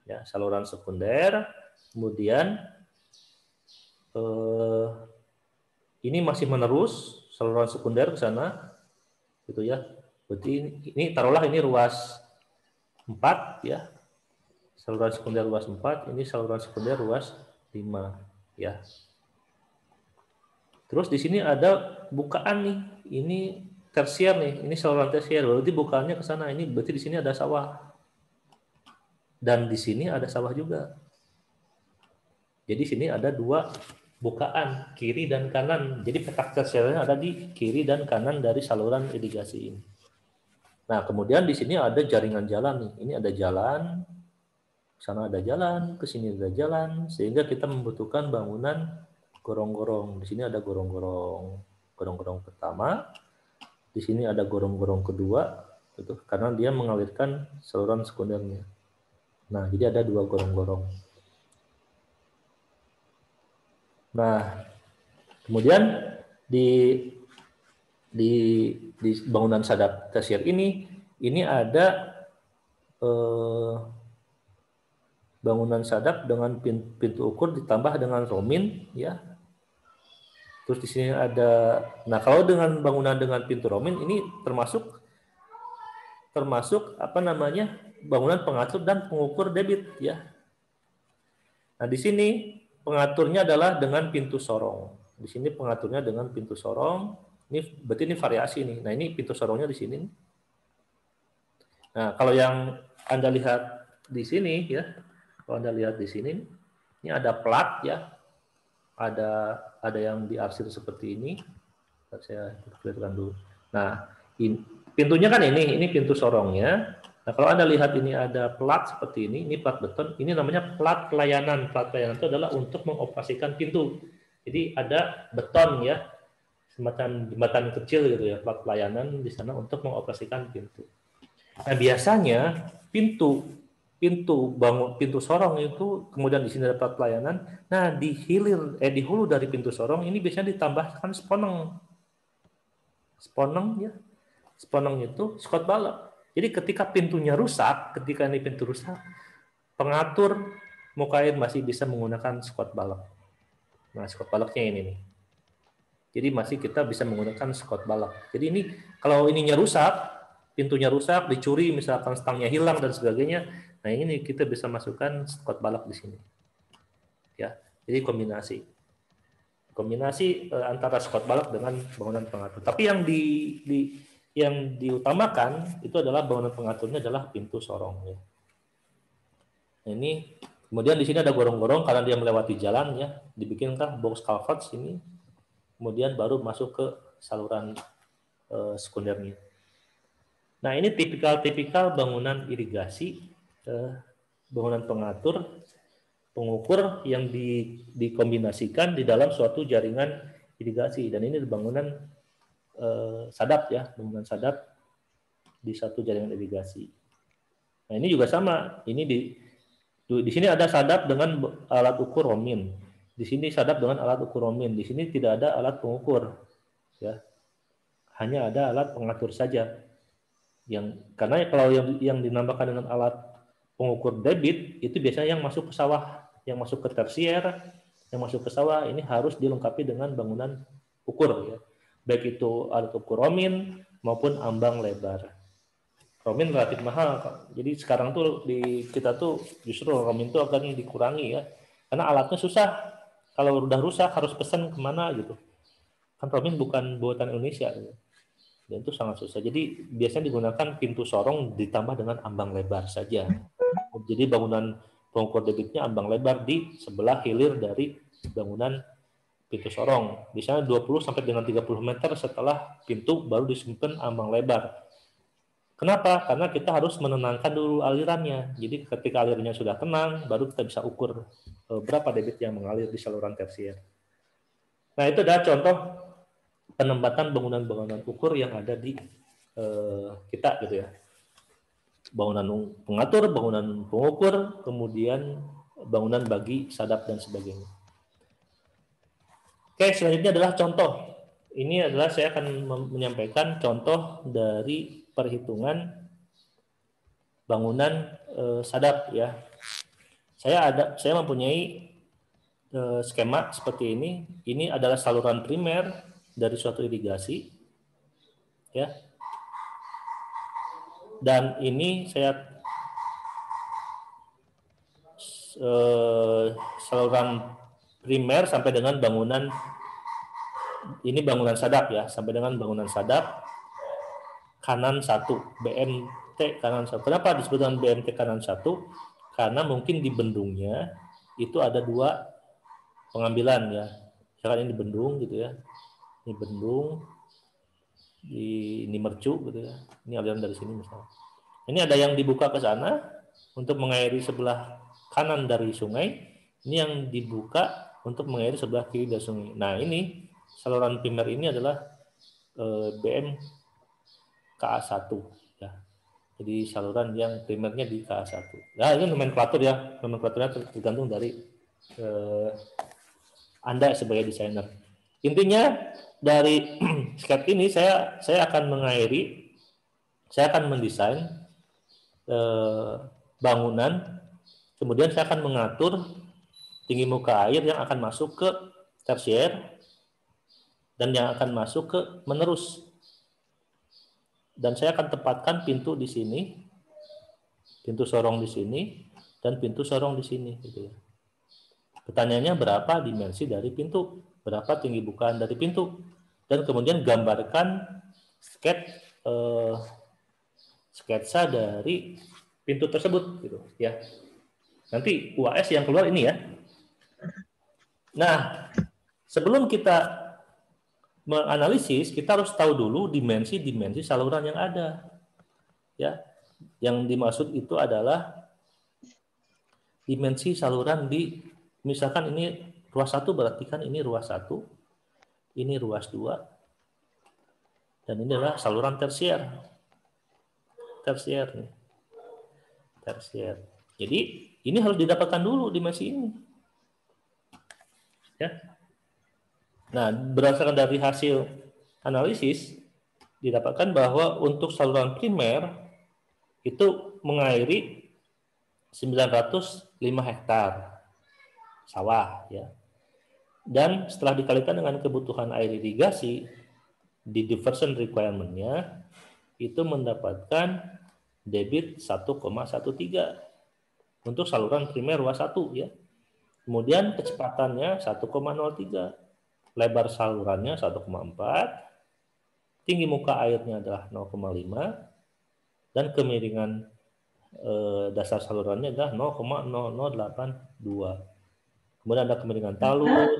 A: Ya, saluran sekunder. Kemudian ini masih menerus saluran sekunder ke sana. Gitu ya. Berarti ini taruhlah ini ruas 4 ya. Saluran sekunder ruas 4, ini saluran sekunder ruas 5 ya. Terus di sini ada bukaan nih, ini tersier nih, ini saluran tersier. Berarti bukaannya ke sana. Ini berarti di sini ada sawah. Dan di sini ada sawah juga. Jadi sini ada dua bukaan, kiri dan kanan. Jadi petak tersiernya ada di kiri dan kanan dari saluran irigasi ini. Nah, kemudian di sini ada jaringan jalan nih. Ini ada jalan, ke sana ada jalan, ke sini ada jalan, sehingga kita membutuhkan bangunan gorong-gorong. Di sini ada gorong-gorong. Gorong-gorong pertama. Di sini ada gorong-gorong kedua, gitu, karena dia mengalirkan saluran sekundernya. Nah, jadi ada dua gorong-gorong. Nah, kemudian di bangunan sadap tersier ini ada bangunan sadap dengan pintu ukur ditambah dengan romin ya. Terus di sini ada, nah kalau dengan bangunan dengan pintu romin ini termasuk apa namanya, bangunan pengatur dan pengukur debit ya. Nah di sini pengaturnya adalah dengan pintu sorong. Di sini pengaturnya dengan pintu sorong. Ini berarti ini variasi nih. Nah ini pintu sorongnya di sini. Nah kalau yang Anda lihat di sini ya, kalau Anda lihat di sini, ini ada plat ya. Ada yang diarsir seperti ini. Saya perlihatkan dulu. Nah, pintunya kan ini pintu sorongnya. Nah, kalau Anda lihat ini ada plat seperti ini plat beton. Ini namanya plat pelayanan. Plat pelayanan itu adalah untuk mengoperasikan pintu. Jadi ada beton ya, semacam jembatan kecil gitu ya, plat pelayanan di sana untuk mengoperasikan pintu. Nah, biasanya pintu sorong itu, kemudian di sini ada plat pelayanan. Nah, di hulu dari pintu sorong ini biasanya ditambahkan sponeng. Sponeng ya. Sponeng itu skot balok. Jadi ketika pintunya rusak, ketika ini pintu rusak, pengatur muka air masih bisa menggunakan skot balok. Nah, skot baloknya ini nih. Jadi masih kita bisa menggunakan skot balok. Jadi ini kalau ininya rusak, pintunya rusak, dicuri, misalkan stangnya hilang dan sebagainya. Nah, ini kita bisa masukkan skot balok di sini. Ya, jadi kombinasi antara skot balok dengan bangunan pengatur. Tapi yang diutamakan itu adalah bangunan pengaturnya adalah pintu sorong ya. Nah, ini kemudian di sini ada gorong-gorong karena dia melewati jalan ya, dibikinkah box culvert sini. Kemudian baru masuk ke saluran sekundernya. Nah, ini tipikal bangunan irigasi, bangunan pengatur, pengukur yang dikombinasikan di dalam suatu jaringan irigasi. Dan ini bangunan sadap ya, bangunan sadap di satu jaringan irigasi. Nah, ini juga sama. Ini di sini ada sadap dengan alat ukur romin. Di sini sadap dengan alat ukur romin. Di sini tidak ada alat pengukur. Ya. Hanya ada alat pengatur saja. Karena kalau yang dinamakan dengan alat pengukur debit itu biasanya yang masuk ke sawah, yang masuk ke tersier, yang masuk ke sawah ini harus dilengkapi dengan bangunan ukur ya. Baik itu alat ukur romin maupun ambang lebar. Romin relatif mahal, jadi sekarang tuh di kita tuh justru romin tuh akan dikurangi ya, karena alatnya susah. Kalau udah rusak harus pesan kemana gitu. Kan romin bukan buatan Indonesia, gitu. Dan itu sangat susah. Jadi biasanya digunakan pintu sorong ditambah dengan ambang lebar saja. Jadi bangunan pengukur debitnya ambang lebar di sebelah hilir dari bangunan pintu sorong. Biasanya 20 sampai dengan 30 meter setelah pintu baru disimpan ambang lebar. Kenapa? Karena kita harus menenangkan dulu alirannya. Jadi ketika alirannya sudah tenang, baru kita bisa ukur berapa debit yang mengalir di saluran tersier. Nah, itu adalah contoh penempatan bangunan-bangunan ukur yang ada di kita gitu ya. Bangunan pengatur, bangunan pengukur, kemudian bangunan bagi sadap dan sebagainya. Oke, selanjutnya adalah contoh. Ini adalah saya akan menyampaikan contoh dari perhitungan bangunan sadap ya. Saya mempunyai skema seperti ini. Ini adalah saluran primer dari suatu irigasi ya. Dan ini saya saluran primer sampai dengan bangunan ini bangunan sadap ya, sampai dengan bangunan sadap kanan 1, BMT kanan 1. Kenapa disebut dengan BMT kanan 1? Karena mungkin di bendungnya itu ada 2 pengambilan ya. Misalkan ini bendung gitu ya. Ini bendung, ini mercu gitu ya. Ini aliran dari sini misalnya. Ini ada yang dibuka ke sana untuk mengairi sebelah kanan dari sungai. Ini yang dibuka untuk mengairi sebelah kiri dari sungai. Nah, ini saluran primer ini adalah BM KA1 ya. Jadi saluran yang primernya di KA1. Nah, ini nomenklatur ya. Nomenklaturnya tergantung dari Anda sebagai desainer. Intinya dari skep ini saya akan mengairi, saya akan mendesain bangunan, kemudian saya akan mengatur tinggi muka air yang akan masuk ke tersier dan yang akan masuk ke menerus. Dan saya akan tempatkan pintu di sini, pintu sorong di sini, dan pintu sorong di sini. Gitu ya. Pertanyaannya berapa dimensi dari pintu, berapa tinggi bukaan dari pintu, dan kemudian gambarkan sketsa dari pintu tersebut, gitu ya. Nanti UAS yang keluar ini ya. Nah, sebelum kita menganalisis, kita harus tahu dulu dimensi-dimensi saluran yang ada. Ya, yang dimaksud itu adalah dimensi saluran di, misalkan ini ruas 1 berarti kan ini ruas 1, ini ruas 2, dan ini adalah saluran tersier. Tersier nih. Tersier. Jadi ini harus didapatkan dulu dimensi ini. Ya. Nah, berdasarkan dari hasil analisis didapatkan bahwa untuk saluran primer itu mengairi 905 hektar sawah ya. Dan setelah dikalikan dengan kebutuhan air irigasi di diversion requirement-nya itu mendapatkan debit 1,13 untuk saluran primer ruas 1 ya. Kemudian kecepatannya 1,03. Lebar salurannya 1,4, tinggi muka airnya adalah 0,5, dan kemiringan dasar salurannya adalah 0,0082. Kemudian ada kemiringan talus,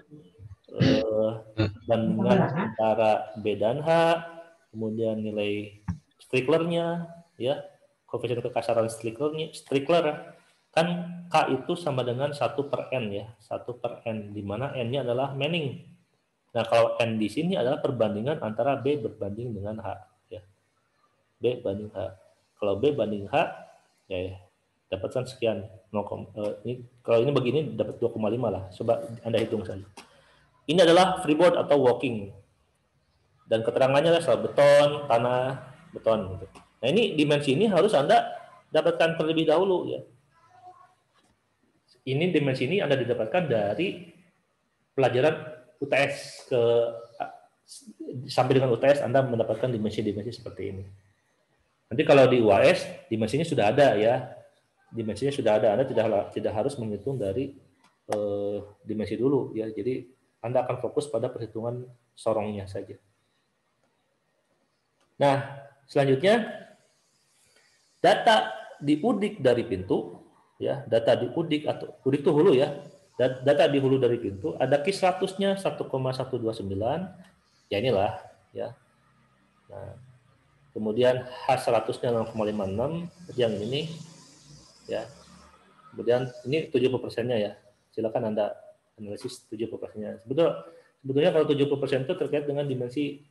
A: bandingan antara B dan H, kemudian nilai stricklernya, ya, koefisien kekasaran strickler kan K itu sama dengan 1/N ya, 1/N, di mana N-nya adalah Manning. Nah, kalau N di sini adalah perbandingan antara B berbanding dengan H. Ya. B banding H. Kalau B banding H, ya dapatkan sekian. Kalau ini begini dapat 2,5 lah. Coba Anda hitung saja. Ini adalah freeboard atau walking. Dan keterangannya adalah soal beton, tanah, beton. Gitu. Nah, ini dimensi ini harus Anda dapatkan terlebih dahulu. Ya. Ini dimensi ini Anda didapatkan dari pelajaran UTS sampai dengan UTS Anda mendapatkan dimensi-dimensi seperti ini. Nanti kalau di UAS dimensinya sudah ada ya, dimensinya sudah ada. Anda tidak harus menghitung dari dimensi dulu ya. Jadi Anda akan fokus pada perhitungan sorongnya saja. Nah, selanjutnya data di udik dari pintu ya, data di udik atau udik itu hulu ya. Data di hulu dari pintu ada key 100-nya 1,129 ya inilah ya. Nah, kemudian H100-nya 0,56 yang ini ya. Kemudian ini 70%-nya ya. Silakan Anda analisis 70%-nya. Sebetulnya kalau 70% itu terkait dengan dimensi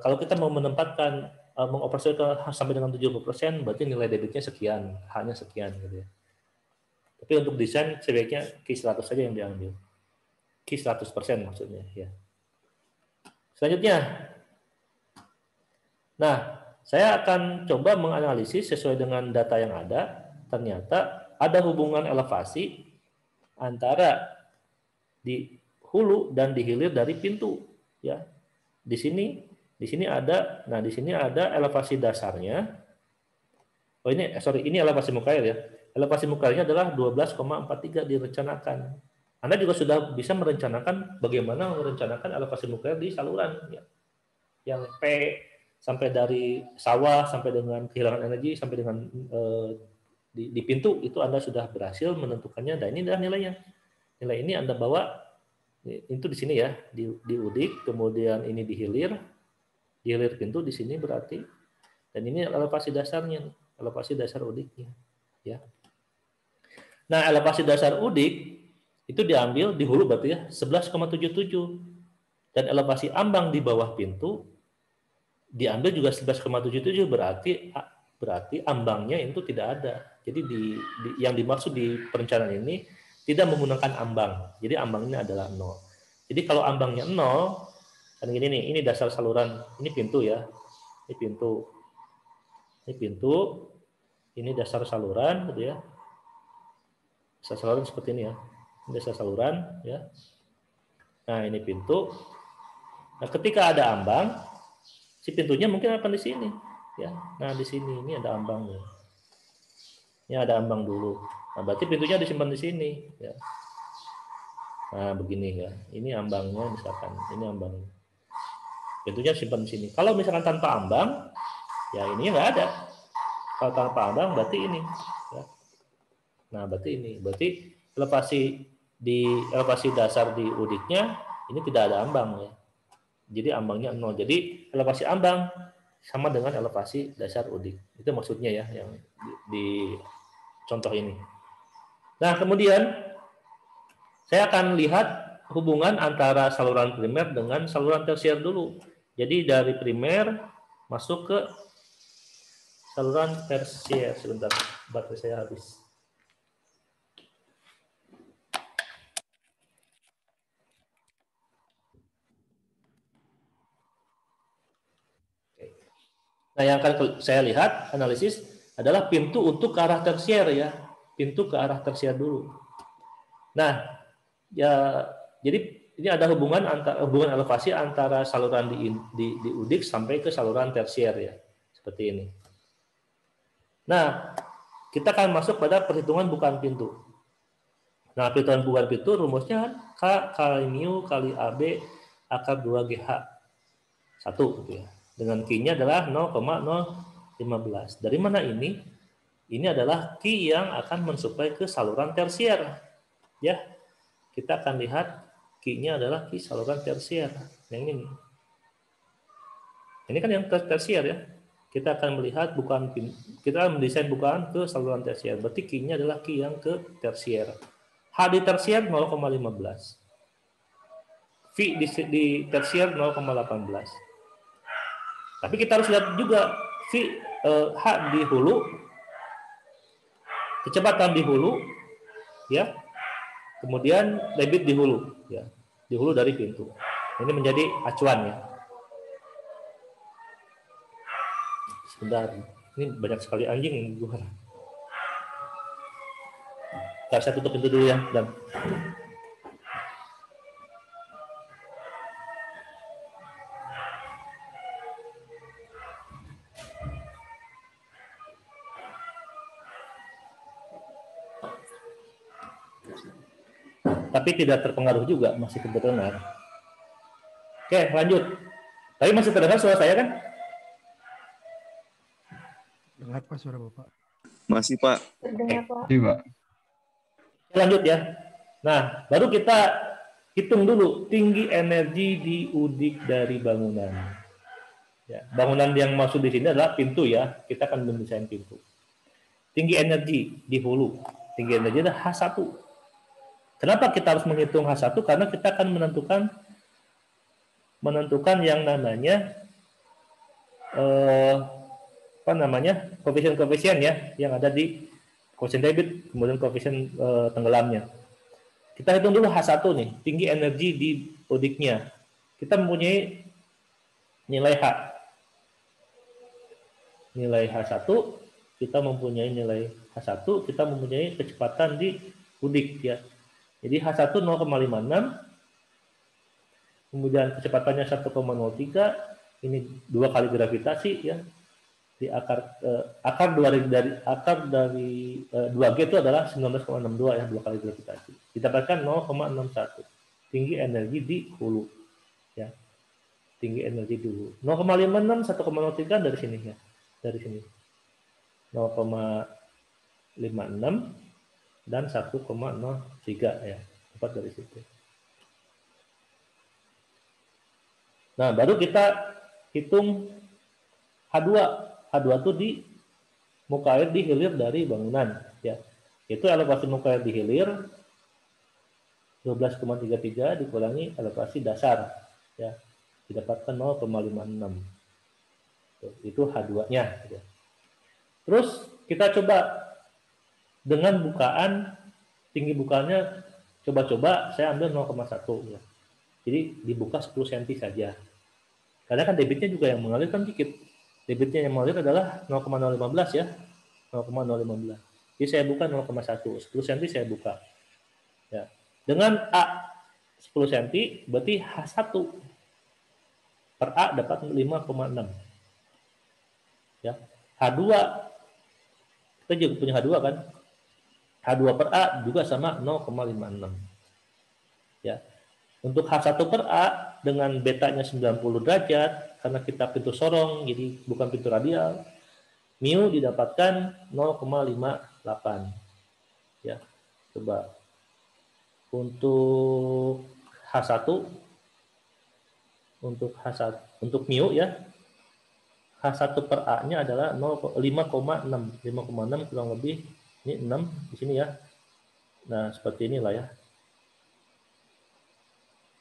A: kalau kita mau menempatkan mengoperasionalkan sampai dengan 70%, berarti nilai debitnya sekian, hanya sekian gitu ya. Tapi untuk desain sebaiknya Q 100 saja yang diambil. Q 100% maksudnya ya. Selanjutnya. Nah, saya akan coba menganalisis sesuai dengan data yang ada. Ternyata ada hubungan elevasi antara di hulu dan di hilir dari pintu ya. Di sini ada, nah di sini ada elevasi dasarnya. Oh ini elevasi muka air ya. Elevasi muka airnya adalah 12,43 direncanakan. Anda juga sudah bisa merencanakan bagaimana merencanakan elevasi muka air di saluran ya. Yang P sampai dari sawah sampai dengan kehilangan energi sampai dengan di pintu itu Anda sudah berhasil menentukannya dan ini adalah nilainya. Nilai ini Anda bawa itu di sini ya, di udik, kemudian ini di hilir pintu di sini berarti, dan ini elevasi dasarnya, elevasi dasar udiknya, ya. Nah, elevasi dasar udik itu diambil di hulu berarti ya 11,77 dan elevasi ambang di bawah pintu diambil juga 11,77 berarti ambangnya itu tidak ada. Jadi yang dimaksud di perencanaan ini tidak menggunakan ambang. Jadi ambangnya adalah 0. Jadi kalau ambangnya 0, kan gini nih, ini dasar saluran, ini pintu ya. Ini pintu. Ini pintu, ini dasar saluran gitu ya. Dasar saluran seperti ini ya. Ini dasar saluran ya. Nah, ini pintu. Nah, ketika ada ambang, si pintunya mungkin akan di sini ya. Nah, di sini ini ada ambangnya. Ini ada ambang dulu. Nah, berarti pintunya disimpan di sini ya. Nah, begini ya. Ini ambangnya misalkan, ini ambangnya. Pintunya simpan di sini. Kalau misalkan tanpa ambang, ya ini nggak ada. Kalau tanpa ambang berarti ini ya. Nah, berarti elevasi dasar di udiknya ini tidak ada ambang ya. Jadi ambangnya 0. Jadi elevasi ambang sama dengan elevasi dasar udik. Itu maksudnya ya yang di contoh ini. Nah, kemudian saya akan lihat hubungan antara saluran primer dengan saluran tersier dulu. Jadi dari primer masuk ke saluran tersier. Sebentar, baterai saya habis. Nah, yang akan saya lihat analisis adalah pintu untuk ke arah tersier ya. Pintu ke arah tersier dulu. Nah, ya jadi ini ada hubungan elevasi antara saluran di udik sampai ke saluran tersier ya. Seperti ini. Nah, kita akan masuk pada perhitungan bukaan pintu. Nah, perhitungan bukaan pintu rumusnya K kali mu kali AB akar 2GH 1 gitu ya. Dengan Q-nya adalah 0,015. Dari mana ini? Ini adalah Q yang akan mensuplai ke saluran tersier. Ya. Kita akan lihat Q-nya adalah Q saluran tersier. Yang ini. Ini kan yang tersier ya. Kita akan melihat kita akan mendesain bukaan ke saluran tersier. Berarti Q-nya adalah Q yang ke tersier. H di tersier 0,15. V di tersier 0,18. Tapi kita harus lihat juga H di hulu, kecepatan di hulu, ya, kemudian debit di hulu, ya, di hulu dari pintu. Ini menjadi acuan ya. Sebentar, ini banyak sekali anjing yang di luar. Saya tutup pintu dulu ya, dan tapi tidak terpengaruh juga, masih terdengar. Oke, lanjut. Tapi masih terdengar suara saya kan?
E: Dengar Pak suara Bapak.
C: Masih, Pak.
D: Terdengar, Pak.
B: Iya, Pak.
A: Lanjut ya. Nah, baru kita hitung dulu tinggi energi di udik dari bangunan. Ya, bangunan yang masuk di sini adalah pintu ya. Kita akan mendesain pintu. Tinggi energi di hulu. Tinggi energi adalah H1. Kenapa kita harus menghitung H1? Karena kita akan menentukan yang namanya koefisien ya yang ada di koefisien debit, kemudian koefisien tenggelamnya. Kita hitung dulu H1 nih, tinggi energi di udiknya. Kita mempunyai nilai H. Nilai H1, kita mempunyai nilai H1, kita mempunyai kecepatan di udik ya. Jadi H1 0,56, kemudian kecepatannya 1,03, ini 2 kali gravitasi ya. Di akar 2G itu adalah 19,62 ya, 2 kali gravitasi. Didapatkan 0,61. Tinggi energi di hulu. Ya. Tinggi energi di hulu. 0,56 1,03 dari sini ya. Dari sini. 0,56 dan 1,03 ya. Tepat dari situ. Nah, baru kita hitung H2. H2 itu di muka air di hilir dari bangunan ya. Itu elevasi muka air di hilir 12,33 dikurangi elevasi dasar ya. Didapatkan 0,56. Itu H2-nya ya. Terus kita coba dengan bukaan, tinggi bukaannya coba-coba saya ambil 0,1 ya. Jadi dibuka 10 cm saja. Karena kan debitnya juga yang mengalir kan dikit. Debitnya yang mengalir adalah 0,015 ya. 0,015. Jadi saya buka 0,1. 10 cm saya buka. Ya. Dengan A 10 cm berarti H1 per A dapat 5,6. Ya. H2 kita juga punya H2 kan. H2 per A juga sama 0,56. Ya. Untuk H1 per A dengan betanya 90 derajat, karena kita pintu sorong, jadi bukan pintu radial, mu didapatkan 0,58. Ya, coba. Untuk H1, untuk mu ya, H1 per A-nya adalah 5,6. 5,6 kurang lebih, ini 6 di sini ya. Nah, seperti inilah ya.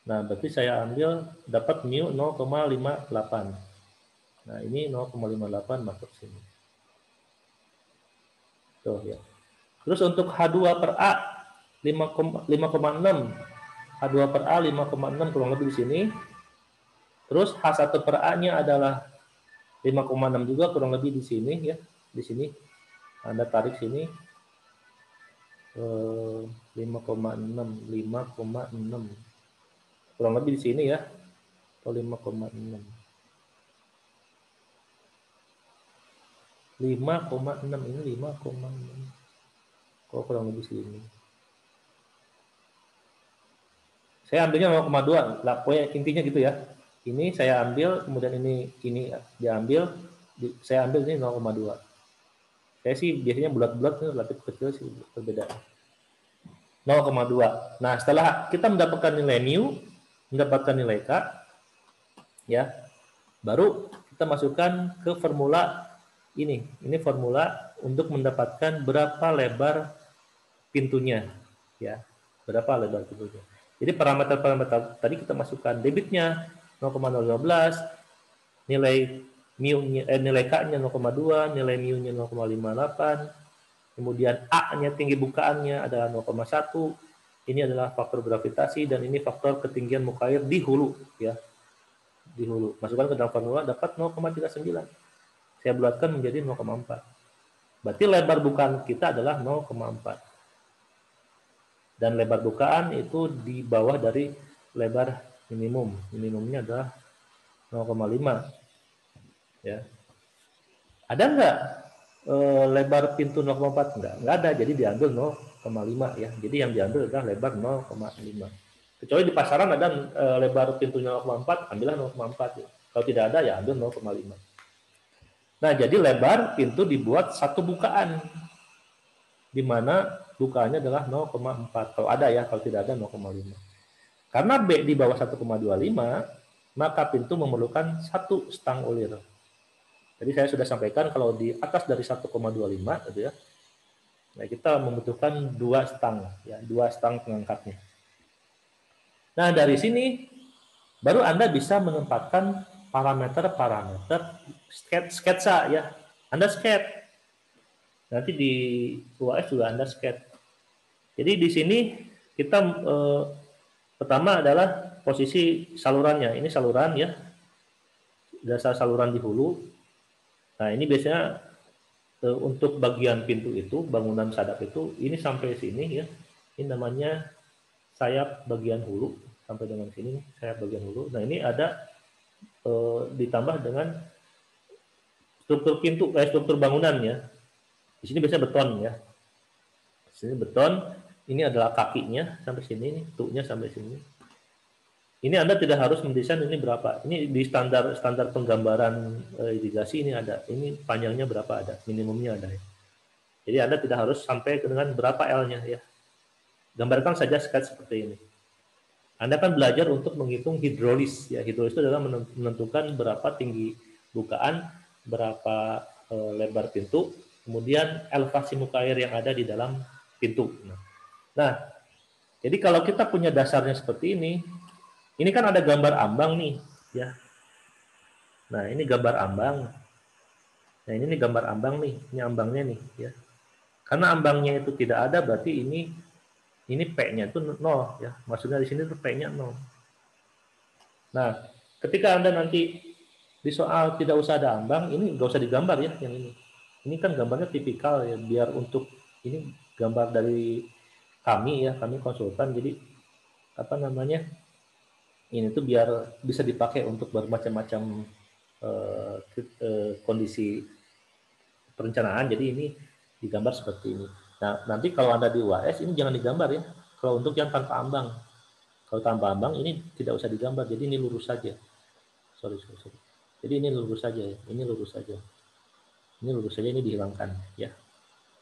A: Nah, berarti saya ambil dapat mu 0,58. Nah, ini 0,58 masuk sini. Tuh ya. Terus untuk H2 per A 5,6. H2 per A 5,6 kurang lebih di sini. Terus H1 per A-nya adalah 5,6 juga kurang lebih di sini ya. Di sini. Anda tarik sini. 5,6. Kurang lebih di sini ya, atau 5,6. 5,6 ini 5,6. Kok kurang lebih sini. Saya ambilnya 0,2. Lah, pokoknya intinya gitu ya. Ini saya ambil, kemudian ini diambil, saya ambil ini 0,2. Saya sih biasanya bulat-bulat ini relatif kecil sih perbedaan. 0,2. Nah, setelah kita mendapatkan nilai mu, mendapatkan nilai K, ya, baru kita masukkan ke formula ini. Ini formula untuk mendapatkan berapa lebar pintunya, ya, berapa lebar pintunya. Jadi parameter-parameter tadi kita masukkan debitnya 0,015, nilai K-nya 0,2, nilai mu-nya 0,58, kemudian A-nya tinggi bukaannya adalah 0,1. Ini adalah faktor gravitasi dan ini faktor ketinggian muka air di hulu ya. Di hulu. Masukkan ke dalam formula dapat 0,39. Saya bulatkan menjadi 0,4. Berarti lebar bukaan kita adalah 0,4. Dan lebar bukaan itu di bawah dari lebar minimum. Minimumnya adalah 0,5. Ya. Ada enggak lebar pintu 0,4? Enggak ada. Jadi diambil 0,4. 0,5 ya. Jadi yang diambil adalah lebar 0,5. Kecuali di pasaran ada lebar pintu 0,4, ambillah 0,4 ya. Kalau tidak ada ya ambil 0,5. Nah, jadi lebar pintu dibuat satu bukaan, di mana bukaannya adalah 0,4. Kalau ada ya, kalau tidak ada 0,5. Karena B di bawah 1,25, maka pintu memerlukan satu stang ulir. Jadi saya sudah sampaikan kalau di atas dari 1,25 gitu ya. Nah, kita membutuhkan 2 stang ya, 2 stang pengangkatnya. Nah, dari sini baru Anda bisa menempatkan parameter-parameter sketsa ya. Anda sketch. Nanti di UAS juga Anda sketch. Jadi di sini kita pertama adalah posisi salurannya. Ini saluran ya. Dasar saluran di hulu. Nah, ini biasanya untuk bagian pintu itu, bangunan sadap itu, ini sampai sini ya. Ini namanya sayap bagian hulu sampai dengan sini, sayap bagian hulu. Nah, ini ada ditambah dengan struktur pintu, struktur bangunan ya. Di sini biasanya beton ya. Di sini beton, ini adalah kakinya sampai sini, tuknya sampai sini. Ini Anda tidak harus mendesain ini berapa. Ini di standar penggambaran irigasi ini ada. Ini panjangnya berapa ada, minimumnya ada ya. Jadi Anda tidak harus sampai dengan berapa L-nya ya. Gambarkan saja sketch seperti ini. Anda kan belajar untuk menghitung hidrolis ya. Hidrolis itu adalah menentukan berapa tinggi bukaan, berapa lebar pintu, kemudian elevasi muka air yang ada di dalam pintu. Nah, jadi kalau kita punya dasarnya seperti ini kan ada gambar ambang nih, ya. Nah, ini gambar ambang. Nah, ini nih gambar ambang nih, ini ambangnya nih, ya. Karena ambangnya itu tidak ada, berarti ini P-nya itu 0, ya. Maksudnya di sini tuh P-nya 0. Nah, ketika Anda nanti di soal tidak usah ada ambang, ini nggak usah digambar ya, yang ini. Ini kan gambarnya tipikal ya, biar untuk ini gambar dari kami ya, kami konsultan, jadi apa namanya? Ini tuh biar bisa dipakai untuk bermacam-macam kondisi perencanaan. Jadi ini digambar seperti ini. Nah, nanti kalau Anda di UAS ini jangan digambar ya. Kalau untuk yang tanpa ambang. Kalau tanpa ambang ini tidak usah digambar. Jadi ini lurus saja. Sorry. Jadi ini lurus saja ya. Ini lurus saja. Ini lurus saja, ini dihilangkan ya.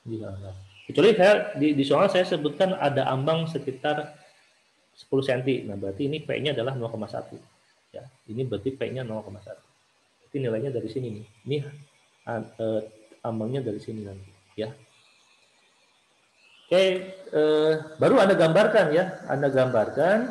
A: Dihilangkan. Kecuali saya di soal saya sebutkan ada ambang sekitar 10 cm. Nah, berarti ini P-nya adalah 0,1. Ya, ini berarti P-nya 0,1. Jadi nilainya dari sini nih. Ini ambangnya dari sini nanti, ya. Oke, baru Anda gambarkan ya. Anda gambarkan.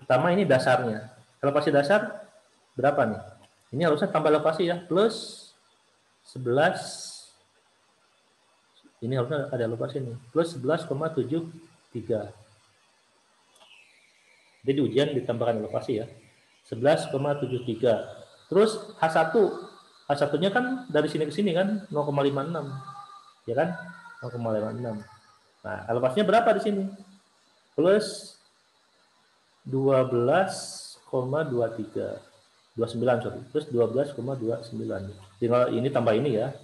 A: Pertama ini dasarnya. Elevasi dasar berapa nih? Ini harusnya tambah elevasi ya, plus 11. Ini harusnya ada elevasi nih, plus 11,73. Jadi ujian ditambahkan elevasi ya, 11,73. Terus H1-nya kan dari sini ke sini kan 0,56, ya kan? 0,56. Nah, elevasinya berapa di sini? Plus 12,23. 29, sorry. Plus 12,29. Tinggal ini tambah ini ya.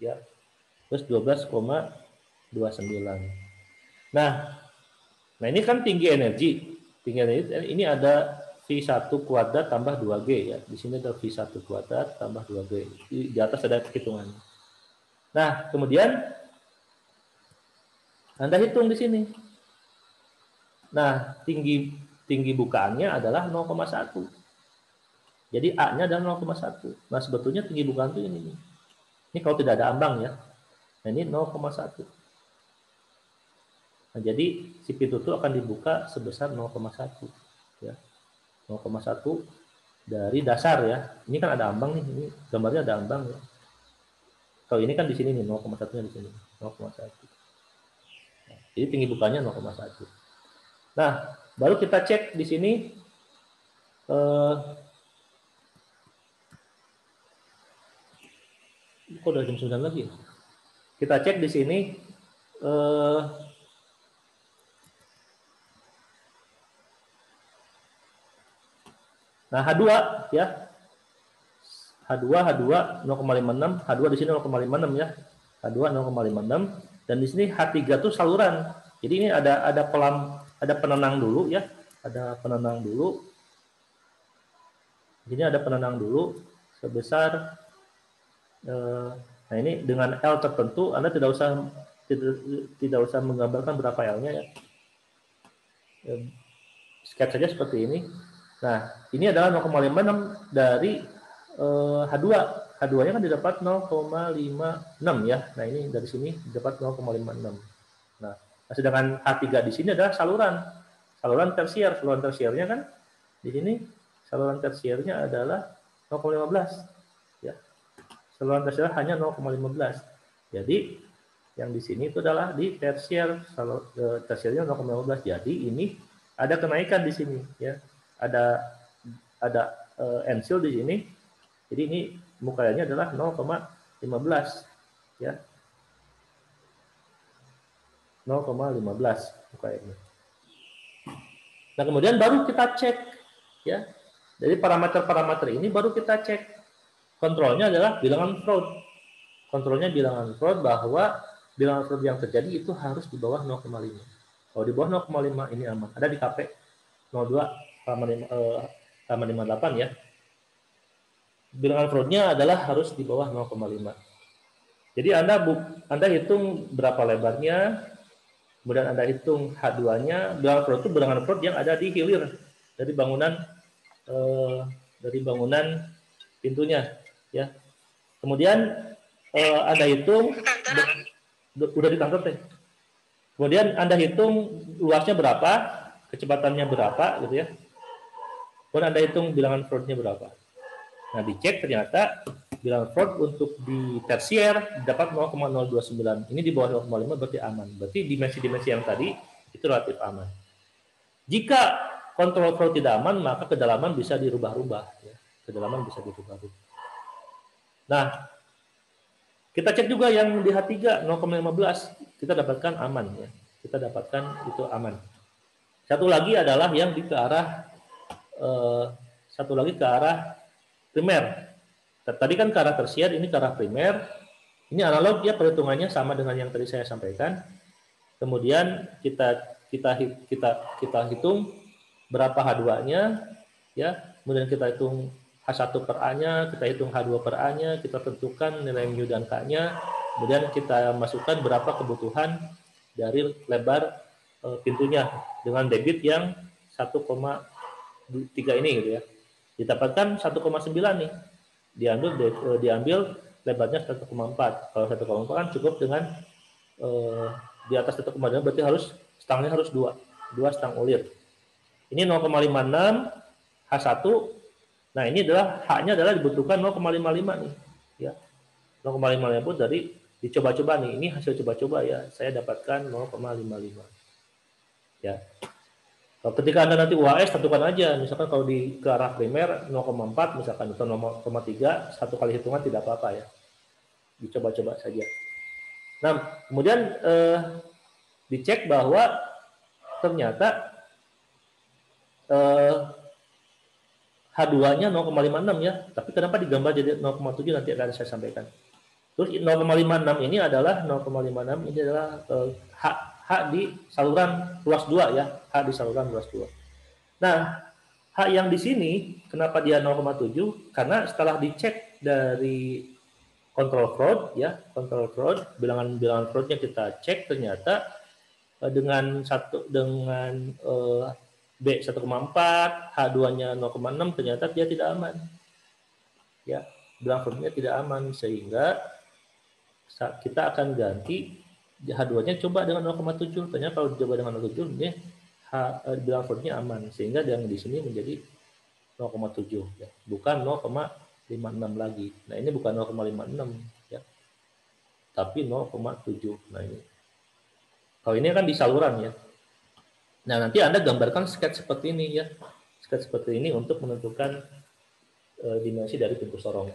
A: Ya. Plus 12,29. Nah, ini kan tinggi energi. Tinggi energi ini ada V1 kuadrat tambah 2G ya. Di sini ada V1 kuadrat tambah 2G. Di atas ada perhitungannya. Nah, kemudian Anda hitung di sini. Nah, tinggi bukaannya adalah 0,1. Jadi A-nya adalah 0,1. Nah, sebetulnya tinggi bukaan itu ini. Ini kalau tidak ada ambang ya. Nah, ini 0,1. Nah, jadi si pintu itu akan dibuka sebesar 0,1 ya. 0,1 dari dasar ya. Ini kan ada ambang nih, ini gambarnya ada ambang ya. Kalau ini kan di sini nih 0,1-nya di sini, 0,1. Nah, jadi tinggi bukanya 0,1. Nah, baru kita cek di sini kok udah jam 9 lagi ya? Kita cek di sini nah, H2 ya. H2 0,56, H2 di sini 0,56 ya. H2 0,56 dan di sini H3 itu saluran. Jadi ini ada kolam, ada penenang dulu ya. Ada penenang dulu. Ini ada penenang dulu sebesar nah ini dengan L tertentu, Anda tidak usah menggambarkan berapa L-nya ya. Sketch saja seperti ini. Nah, ini adalah 0,56 dari H2. H2-nya kan didapat 0,56 ya. Nah, ini dari sini didapat 0,56. Nah, sedangkan H3 di sini adalah saluran tersier. Saluran tersiernya kan di sini saluran tersiernya adalah 0,15 ya. Saluran tersier hanya 0,15. Jadi yang di sini itu adalah di tersier, tersiernya 0,15. Jadi ini ada kenaikan di sini ya. Ada ensil di sini. Jadi ini mukanya adalah 0,15 ya. 0,15 mukanya. Nah, kemudian baru kita cek ya. Dari parameter-parameter ini baru kita cek. Kontrolnya adalah bilangan Freud. Kontrolnya bilangan Freud bahwa bilangan Freud yang terjadi itu harus di bawah 0,5. Kalau di bawah 0,5 ini aman. Ada di KP 02/58 ya. Bilangan Freud-nya adalah harus di bawah 0,5. Jadi Anda hitung berapa lebarnya, kemudian Anda hitung H2-nya. Bilangan Freud itu bilangan Freud yang ada di hilir dari bangunan pintunya ya. Kemudian Anda hitung udah ditangkap teh. Kemudian Anda hitung luasnya berapa, kecepatannya berapa gitu ya. Kemudian Anda hitung bilangan Freud-nya berapa. Nah, dicek ternyata bilangan Freud untuk di tersier dapat 0,029. Ini di bawah 0,5 berarti aman. Berarti dimensi-dimensi yang tadi itu relatif aman. Jika kontrol Freud tidak aman, maka kedalaman bisa dirubah-rubah ya. Kedalaman bisa dirubah-rubah. Nah, kita cek juga yang di H3 0,15, kita dapatkan aman ya. Kita dapatkan itu aman. Satu lagi adalah yang ke arah primer. Tadi kan ke arah tersier, ini ke arah primer. Ini analog ya, perhitungannya sama dengan yang tadi saya sampaikan. Kemudian kita hitung berapa H2-nya ya. Kemudian kita hitung H1 per A-nya, kita hitung H2 per A-nya, kita tentukan nilai mu dan K-nya. Kemudian kita masukkan berapa kebutuhan dari lebar pintunya dengan debit yang 1,3 ini gitu ya. Didapatkan 1,9 nih. Diambil lebarnya 1,4. Kalau 1,4 kan cukup dengan di atas 1,5 berarti stangnya harus 2 stang ulir. Ini 0,56 H1. Nah, ini adalah H-nya adalah dibutuhkan 0,55 nih ya. 0,55 pun dari dicoba-coba nih. Ini hasil coba-coba ya. Saya dapatkan 0,55. Ya. Kalau ketika Anda nanti UAS tentukan aja, misalkan kalau ke arah primer 0,4 misalkan atau 0,3, satu kali hitungan tidak apa-apa ya. Dicoba-coba saja. Nah, kemudian dicek bahwa ternyata H2-nya 0,56 ya, tapi kenapa digambar jadi 0,7 nanti akan saya sampaikan. Terus 0,56 ini adalah H di saluran ruas 2 ya, H di saluran ruas 2. Nah, H yang di sini kenapa dia 0,7? Karena setelah dicek dari kontrol Freud ya, kontrol Freud, bilangan Freud-nya kita cek ternyata dengan B 1,4, H2-nya 0,6 ternyata dia tidak aman. Ya, bilangan Freud-nya tidak aman sehingga kita akan ganti H2-nya coba dengan 0,7. Ternyata kalau dicoba dengan 0,7 ini bilangan Freud-nya aman sehingga yang di sini menjadi 0,7 ya, bukan 0,56 lagi. Nah, ini bukan 0,56 ya. Tapi 0,7. Nah, ini. Kalau ini kan di saluran ya. Nah, nanti Anda gambarkan sketch seperti ini ya. Sketch seperti ini untuk menentukan dimensi dari pintu sorong.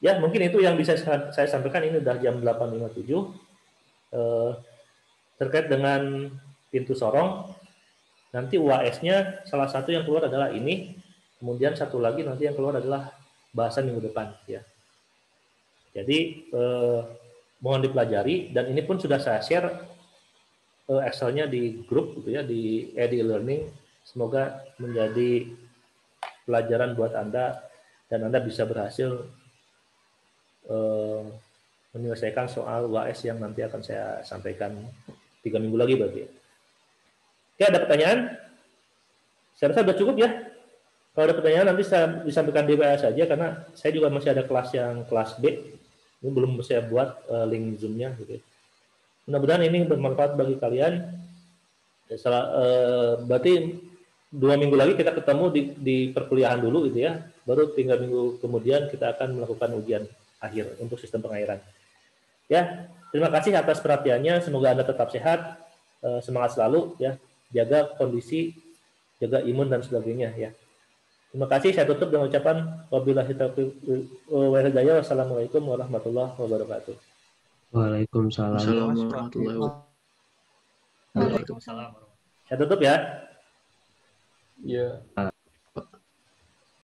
A: Ya, mungkin itu yang bisa saya sampaikan. Ini udah jam 8.57. Terkait dengan pintu sorong, nanti UAS-nya salah satu yang keluar adalah ini, kemudian satu lagi nanti yang keluar adalah bahasan minggu depan ya. Jadi mohon dipelajari, dan ini pun sudah saya share Excel-nya di grup gitu ya, di e-learning. Semoga menjadi pelajaran buat Anda dan Anda bisa berhasil menyelesaikan soal UAS yang nanti akan saya sampaikan 3 minggu lagi berarti. Oke, ada pertanyaan? Saya rasa sudah cukup ya. Kalau ada pertanyaan nanti saya disampaikan di WA saja, karena saya juga masih ada kelas yang kelas B. Ini belum saya buat link Zoom-nya gitu. Mudah-mudahan ini bermanfaat bagi kalian. Berarti 2 minggu lagi kita ketemu di perkuliahan dulu gitu ya. Baru 3 minggu kemudian kita akan melakukan ujian akhir untuk sistem pengairan. Ya, terima kasih atas perhatiannya. Semoga Anda tetap sehat, semangat selalu ya. Jaga kondisi, jaga imun dan sebagainya ya. Terima kasih, saya tutup dengan ucapan wabillahi taufiq wal hidayah. Wassalamualaikum warahmatullahi wabarakatuh.
F: Waalaikumsalam.
B: Assalamualaikum warahmatullahi wabarakatuh.
A: Saya tutup ya.
C: Iya.